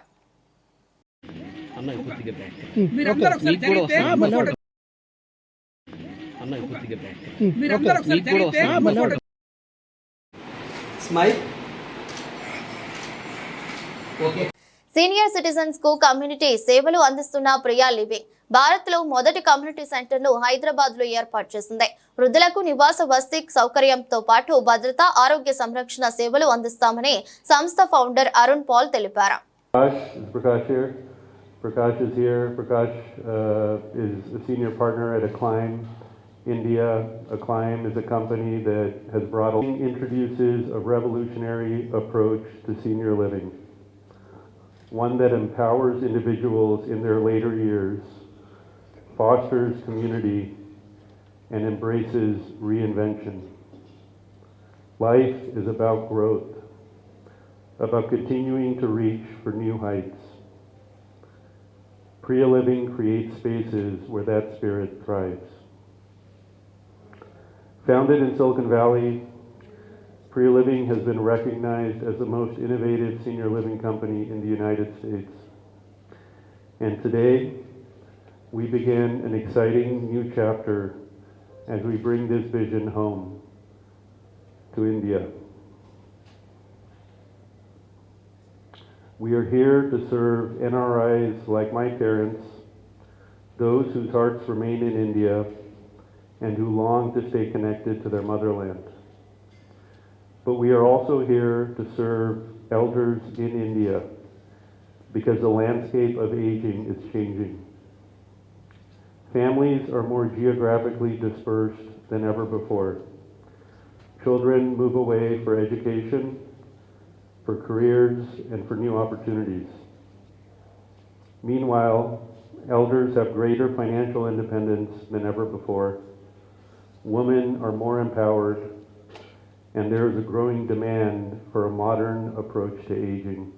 సీనియర్ సిటిజన్స్ కు కమ్యూనిటీ సేవలు అందిస్తున్న ప్రియా లివింగ్ భారత్ లో మొదటి కమ్యూనిటీ సెంటర్ ను హైదరాబాద్ లో ఏర్పాటు చేసింది. వృద్ధులకు నివాస వసతి సౌకర్యంతో పాటు భద్రత, ఆరోగ్య సంరక్షణ సేవలు అందిస్తామని సంస్థ ఫౌండర్ అరుణ్ పాల్ తెలిపారు. Prakash is here. Prakash is a senior partner at Acclaim India. Acclaim is a company that has introduces a revolutionary approach to senior living, one that empowers individuals in their later years, fosters community, and embraces reinvention. Life is about growth, about continuing to reach for new heights. Priya Living creates spaces where that spirit thrives. Founded in Silicon Valley, Priya Living has been recognized as the most innovative senior living company in the United States. And today, we begin an exciting new chapter as we bring this vision home to India. We are here to serve NRIs like my parents, those whose hearts remain in India and who long to stay connected to their motherland. But we are also here to serve elders in India because the landscape of aging is changing. Families are more geographically dispersed than ever before. Children move away for education, for careers, and for new opportunities. Meanwhile, Elders have greater financial independence than ever before. Women are more empowered, and there is a growing demand for a modern approach to aging.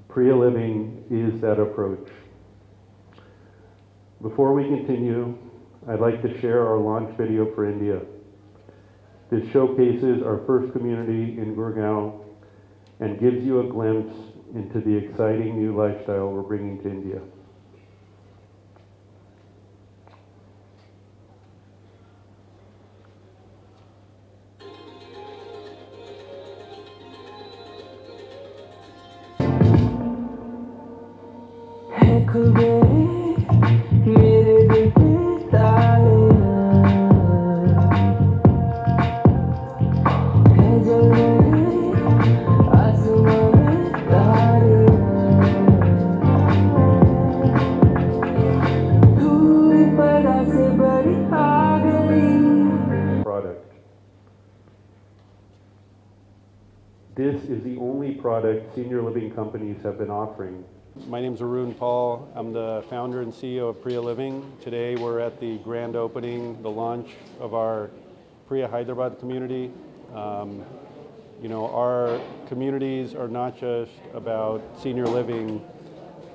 Priya Living is that approach. Before we continue, I'd like to share our launch video for India. This showcases our first community in Gurgaon and gives you a glimpse into the exciting new lifestyle we're bringing to India. This is the only product senior living companies have been offering. My name is Arun Paul. I'm the founder and CEO of Priya Living. Today we're at the grand opening, the launch of our Priya Hyderabad community. Our communities are not just about senior living.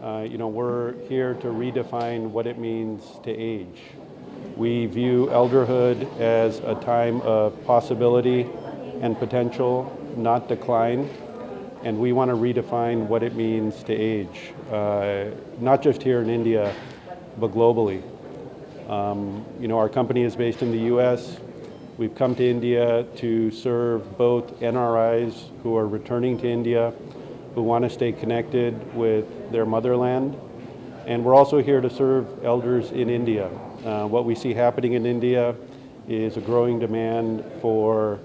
We're here to redefine what it means to age. We view elderhood as a time of possibility and potential, not decline, and we want to redefine what it means to age, not just here in India, but globally. Our company is based in the US. We've come to India to serve both NRIs who are returning to India, who want to stay connected with their motherland, and we're also here to serve elders in India. What we see happening in India is a growing demand for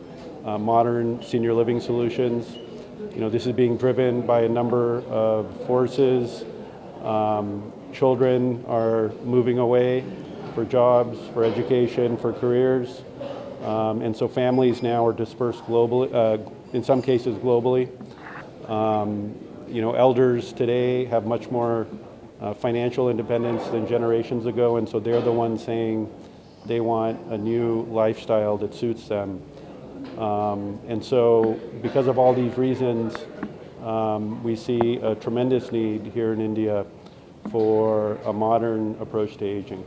modern senior living solutions. This is being driven by a number of forces. Children are moving away for jobs, for education, for careers. And so families now are dispersed globally, in some cases globally. Elders today have much more financial independence than generations ago, and so they're the ones saying they want a new lifestyle that suits them. And so because of all these reasons, we see a tremendous need here in India for a modern approach to aging.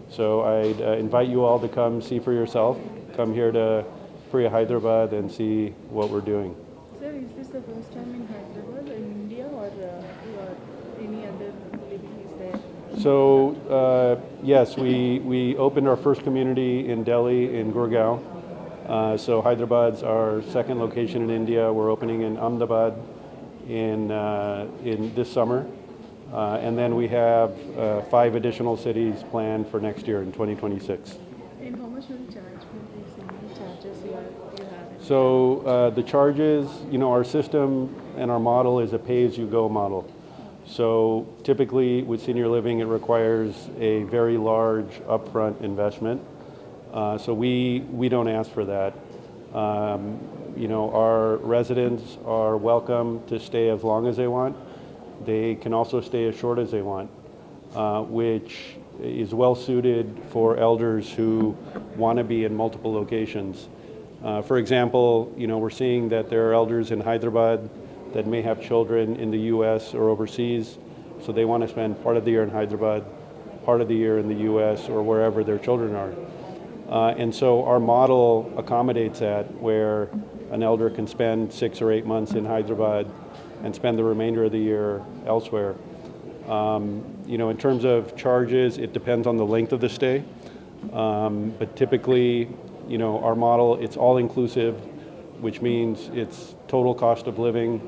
So I'd invite you all to come see for yourself. Come here to Priya Hyderabad and see what we're doing. Sir, is this the first time in Hyderabad, in India, or any other living is there? So yes, we opened our first community in Delhi, in Gurgaon. So Hyderabad's our second location in India. We're opening in Ahmedabad in this summer. And then we have 5 additional cities planned for next year in 2026. And how much will you charge for these charges you have? So the charges, our system and our model is a pay-as-you-go model. So typically with senior living, it requires a very large upfront investment. So we don't ask for that. Our residents are welcome to stay as long as they want. They can also stay as short as they want, which is well suited for elders who want to be in multiple locations. For example, we're seeing that there are elders in Hyderabad that may have children in the US or overseas, so they want to spend part of the year in Hyderabad, part of the year in the US or wherever their children are. And so our model accommodates that, where an elder can spend 6 or 8 months in Hyderabad and spend the remainder of the year elsewhere. In terms of charges, it depends on the length of the stay. But typically, our model, it's all inclusive, which means it's total cost of living.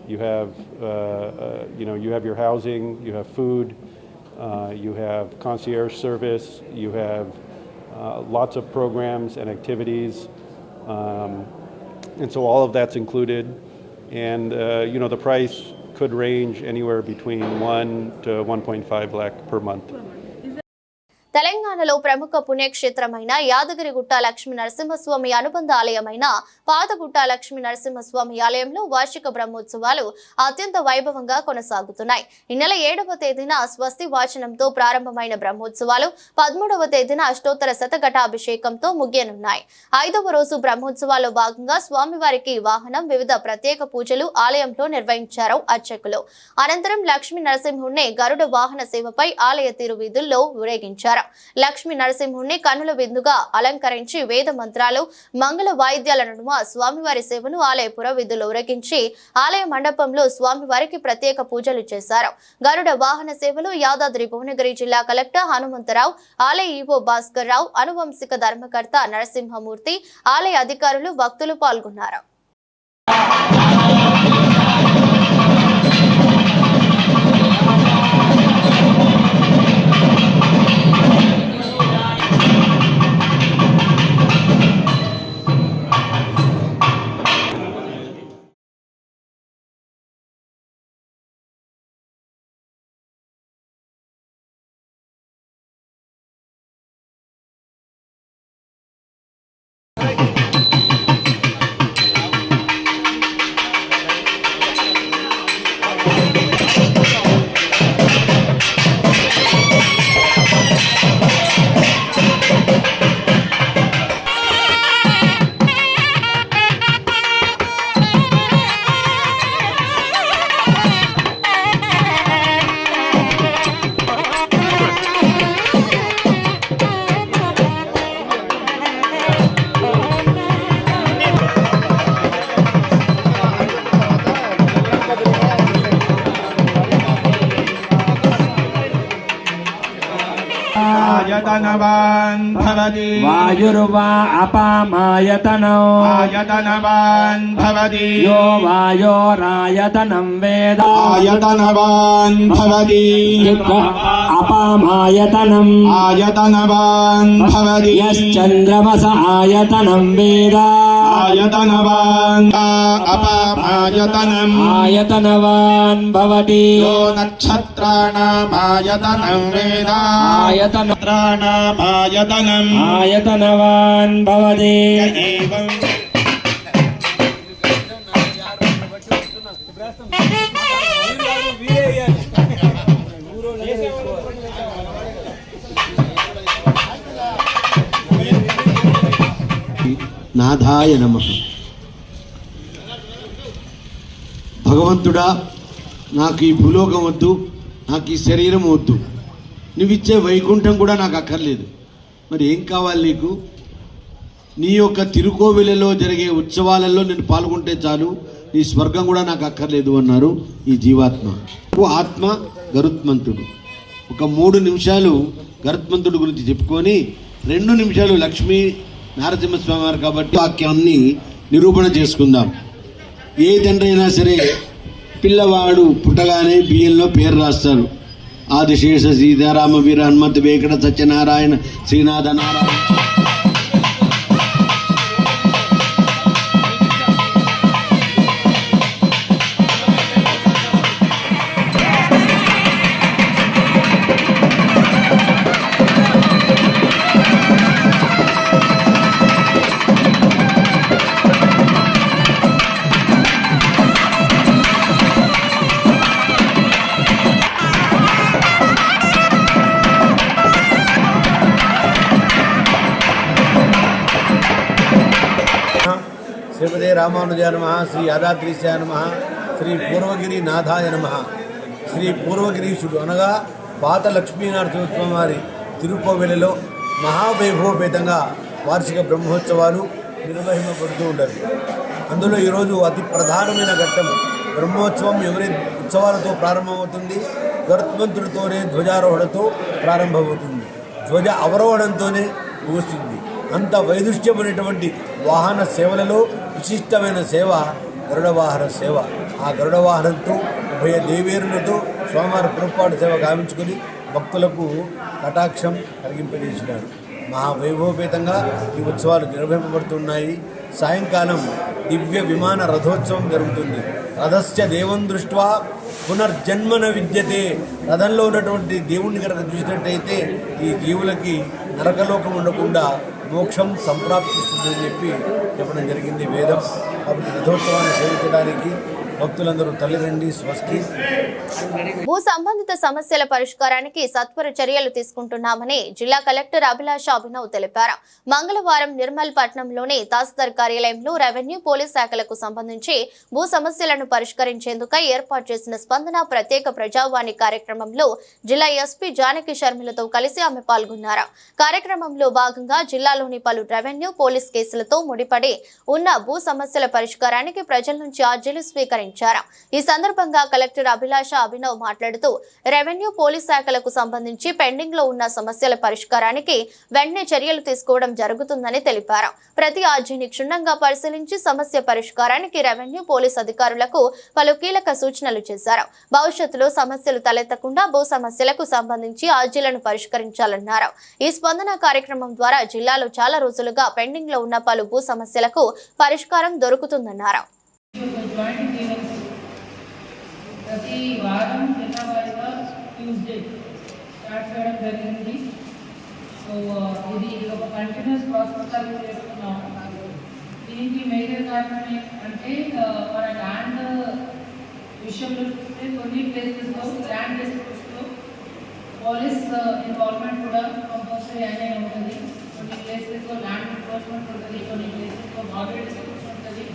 You have, you have your housing, you have food, you have concierge service, you have lots of programs and activities, and so all of that's included. And the price could range anywhere between 1 to 1.5 lakh per month. తెలంగాణలో ప్రముఖ పుణ్యక్షేత్రమైన యాదగిరిగుట్ట లక్ష్మీ నరసింహస్వామి అనుబంధ ఆలయమైన పాతగుట్ట లక్ష్మీ నరసింహస్వామి ఆలయంలో వార్షిక బ్రహ్మోత్సవాలు అత్యంత వైభవంగా కొనసాగుతున్నాయి. ఈ నెల 7వ తేదీన స్వస్తి వాచనంతో ప్రారంభమైన బ్రహ్మోత్సవాలు 13వ తేదీన అష్టోత్తర శతఘటాభిషేకంతో ముగియనున్నాయి. 5వ రోజు బ్రహ్మోత్సవాల్లో భాగంగా స్వామివారికి వాహనం, వివిధ ప్రత్యేక పూజలు ఆలయంలో నిర్వహించారు అర్చకులు. అనంతరం లక్ష్మీ నరసింహుణ్ణి గరుడ వాహన సేవపై ఆలయ తీరు వీధుల్లో ఊరేగించారు. లక్ష్మీ నరసింహుణ్ణి కన్నుల విందుగా అలంకరించి వేద మంత్రాలు, మంగళ వాయిద్యాల నడుమ స్వామివారి సేవను ఆలయ పురవీధుల్లో ఊరేగించి ఆలయ మండపంలో స్వామివారికి ప్రత్యేక పూజలు చేశారు. గరుడ వాహన సేవలు యాదాద్రి భువనగిరి జిల్లా కలెక్టర్ హనుమంతరావు, ఆలయ ఈవో భాస్కర్ రావు, అనువంశిక ధర్మకర్త నరసింహమూర్తి, ఆలయ అధికారులు, భక్తులు పాల్గొన్నారు. आयतनवान् भवति वायुर्वा अपामायतनो आयतनवान् भवति यो वायोरायतनं वेद आयतनवान् भवति अपामायतनम् आयतनवान् भवति यश्चन्द्रमस आयतनं वेद आयतनवान् अपामायतनम् आयतनवान् भवति यो नक्षत्राणामायतनं वेद आयतनामायतनम् आयतनवान् भवति నాథాయ నమః. భగవంతుడా, నాకు ఈ భూలోకం వద్దు, నాకు ఈ శరీరం వద్దు, నువ్విచ్చే వైకుంఠం కూడా నాకు అక్కర్లేదు. మరి ఏం కావాలి నీకు? నీ యొక్క తిరుకోవిలలో జరిగే ఉత్సవాలలో నేను పాల్గొంటే చాలు, నీ స్వర్గం కూడా నాకు అక్కర్లేదు అన్నారు ఈ జీవాత్మ. ఆత్మ గరుత్మంతుడు. ఒక 3 నిమిషాలు గరుత్మంతుడు గురించి చెప్పుకొని 2 నిమిషాలు లక్ష్మీ నరసింహస్వామి వారు కాబట్టి వాక్యాన్ని నిరూపణ చేసుకుందాం. ఏ తండ్రి అయినా సరే పిల్లవాడు పుట్టగానే బియ్యంలో పేరు రాస్తారు. ఆదిశేష సీతారామ వీర హనుమంత్ వేంకట సత్యనారాయణ శ్రీనాథ నారాయణ. శ్రీమతే రామానుజాయ నమః. శ్రీ యాదాద్రీశాయ నమః. శ్రీ పూర్వగిరి నాథాయ నమః. శ్రీ పూర్వగిరీశుడు అనగా పాత లక్ష్మీనరసింహస్వామి వారి తిరుకోవెలలో మహావైభవపేతంగా వార్షిక బ్రహ్మోత్సవాలు నిర్వహింపబడుతూ ఉంటారు. అందులో ఈరోజు అతి ప్రధానమైన ఘట్టం బ్రహ్మోత్సవం. ఎవరి ఉత్సవాలతో ప్రారంభమవుతుంది? గరుత్మంతుడితోనే ధ్వజారోహణతో ప్రారంభమవుతుంది. ధ్వజ అవరోహణంతోనే ముగుస్తుంది. అంత వైదుష్ట్యమైనటువంటి వాహన సేవలలో విశిష్టమైన సేవ గరుడ వాహన సేవ. ఆ గరుడ వాహనంతో ఉభయ దేవేరులతో స్వామివారి పొరపాటు సేవ గావించుకొని భక్తులకు కటాక్షం కలిగింపజేసినాడు. మహావైభవపేతంగా ఈ ఉత్సవాలు నిర్వహింపబడుతున్నాయి. సాయంకాలం దివ్య విమాన రథోత్సవం జరుగుతుంది. రథస్య దేవం దృష్ట్వా పునర్జన్మన విద్యతే. రథంలో ఉన్నటువంటి దేవుణ్ణి కనుక చూసినట్టయితే ఈ జీవులకి నరకలోకం ఉండకుండా మోక్షం సంప్రాప్తిస్తుందని చెప్పడం జరిగింది వేదం. కాబట్టి రథోత్సవాన్ని సేవించడానికి భక్తులందరూ తల్లిదండ్రి స్వస్తి. భూ సంబంధిత సమస్యల పరిష్కారానికి సత్వర చర్యలు తీసుకుంటున్నామని జిల్లా కలెక్టర్ అభిలాష అభినవ్ తెలిపారు. మంగళవారం నిర్మల్ పట్టణంలోని తహసీల్దార్ కార్యాలయంలో రెవెన్యూ పోలీస్ శాఖలకు సంబంధించి భూ సమస్యలను పరిష్కరించేందుకై ఏర్పాటు చేసిన స్పందన ప్రత్యేక ప్రజావాణి కార్యక్రమంలో జిల్లా ఎస్పీ జానకి శర్మిలతో కలిసి ఆమె పాల్గొన్నారు. కార్యక్రమంలో భాగంగా జిల్లాలోని పలు రెవెన్యూ పోలీస్ కేసులతో ముడిపడి ఉన్న భూ సమస్యల పరిష్కారానికి ప్రజల నుంచి అర్జీలు స్వీకరించారు. ఈ సందర్భంగా కలెక్టర్ అభిలాష అభినవ్ మాట్లాడుతూ రెవెన్యూ పోలీస్ శాఖలకు సంబంధించి పెండింగ్ లో ఉన్న సమస్యల పరిష్కారానికి వెంటనే చర్యలు తీసుకోవడం జరుగుతుందని తెలిపారు. ప్రతి అర్జీని క్షుణ్ణంగా పరిశీలించి సమస్య పరిష్కారానికి రెవెన్యూ పోలీస్ అధికారులకు పలు కీలక సూచనలు చేశారు. భవిష్యత్తులో సమస్యలు తలెత్తకుండా భూ సమస్యలకు సంబంధించి అర్జీలను పరిష్కరించాలన్నారు. ఈ స్పందన కార్యక్రమం ద్వారా జిల్లాలో చాలా రోజులుగా పెండింగ్ లో ఉన్న పలు భూ సమస్యలకు పరిష్కారం దొరుకుతుందన్నారు. ప్రతి వారం జిల్లావారీగా ట్యూస్డే స్టార్ట్ చేయడం జరిగింది. సో ఇది ఒక కంటిన్యూస్ ప్రాసెస్ లాగా చేస్తున్నాము. దీనికి మేజర్ కారణం ఏంటంటే మన ల్యాండ్ విషయంలో చూస్తే కొన్ని ప్లేసెస్లో ల్యాండ్ డిస్ప్యూట్స్లో పోలీస్ ఇన్వాల్వ్మెంట్ కూడా కంపల్సరీ అనే ఉంటుంది. కొన్ని ప్లేసెస్లో ల్యాండ్ ఎన్ఫోర్స్మెంట్ ఉంటుంది, కొన్ని ప్లేసెస్లో బార్డర్ డిస్ప్యూట్స్ ఉంటుంది.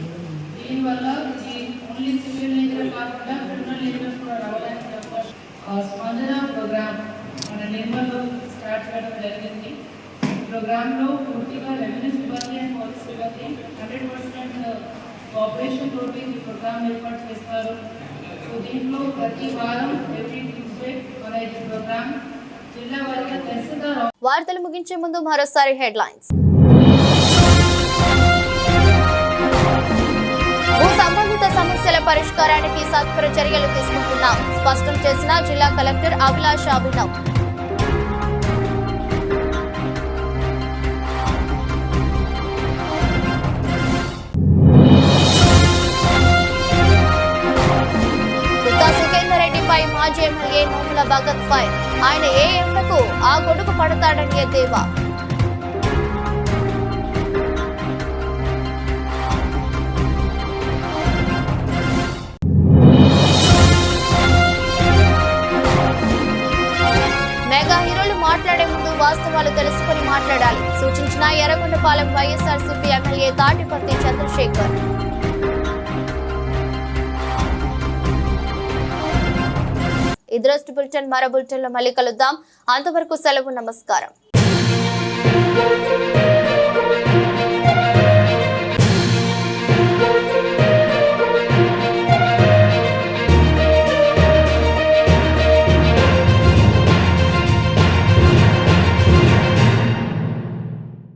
దీనివల్ల ఇది ఓన్లీ సివిల్ నేచర్ కాకుండా క్రిమినల్ నేచర్స్ కూడా రావడానికి అవకాశం. స్పందన ప్రోగ్రామ్ మన నిర్మల్లో స్టార్ట్ చేయడం జరిగింది. ఈ ప్రోగ్రాంలో పూర్తిగా రెవెన్యూ సిబ్బంది అండ్ పోలీస్ సిబ్బంది 100% కోఆపరేషన్ తోటి ఈ ప్రోగ్రామ్ ఏర్పాటు చేస్తారు. సో దీంట్లో ప్రతి వారం ఎవ్రీ ట్యూస్డే మన ఈ ప్రోగ్రామ్ జిల్లా వారీగా తహసీల్దార్. వార్తలు ముగించే ముందు మరోసారి హెడ్లైన్స్. భూ సంబంధిత సమస్యల పరిష్కారానికి సత్వర చర్యలు తీసుకుంటున్నాం స్పష్టం చేసిన జిల్లా కలెక్టర్ అభిలాష అభినవ్. గుత్తా సుఖేందర్ రెడ్డిపై మాజీ ఎమ్మెల్యే నోముల భగత్ ఫైర్. ఆయన ఏ ఎండకు ఆ గొడుగు పడతాడని ఎద్దేవా. మెగా హీరోలు మాట్లాడే ముందు వాస్తవాలు తెలుసుకుని మాట్లాడాలి సూచించిన ఎర్రగొండపాలెం వైఎస్ఆర్సీపీ ఎమ్మెల్యే తాటిపత్తి చంద్రశేఖర్. ఇదరస్ట్ బులెటిన్ మరో బులెటిన్ లో మళ్ళీ కలుద్దాం. అంతవరకు సెలవు. నమస్కారం.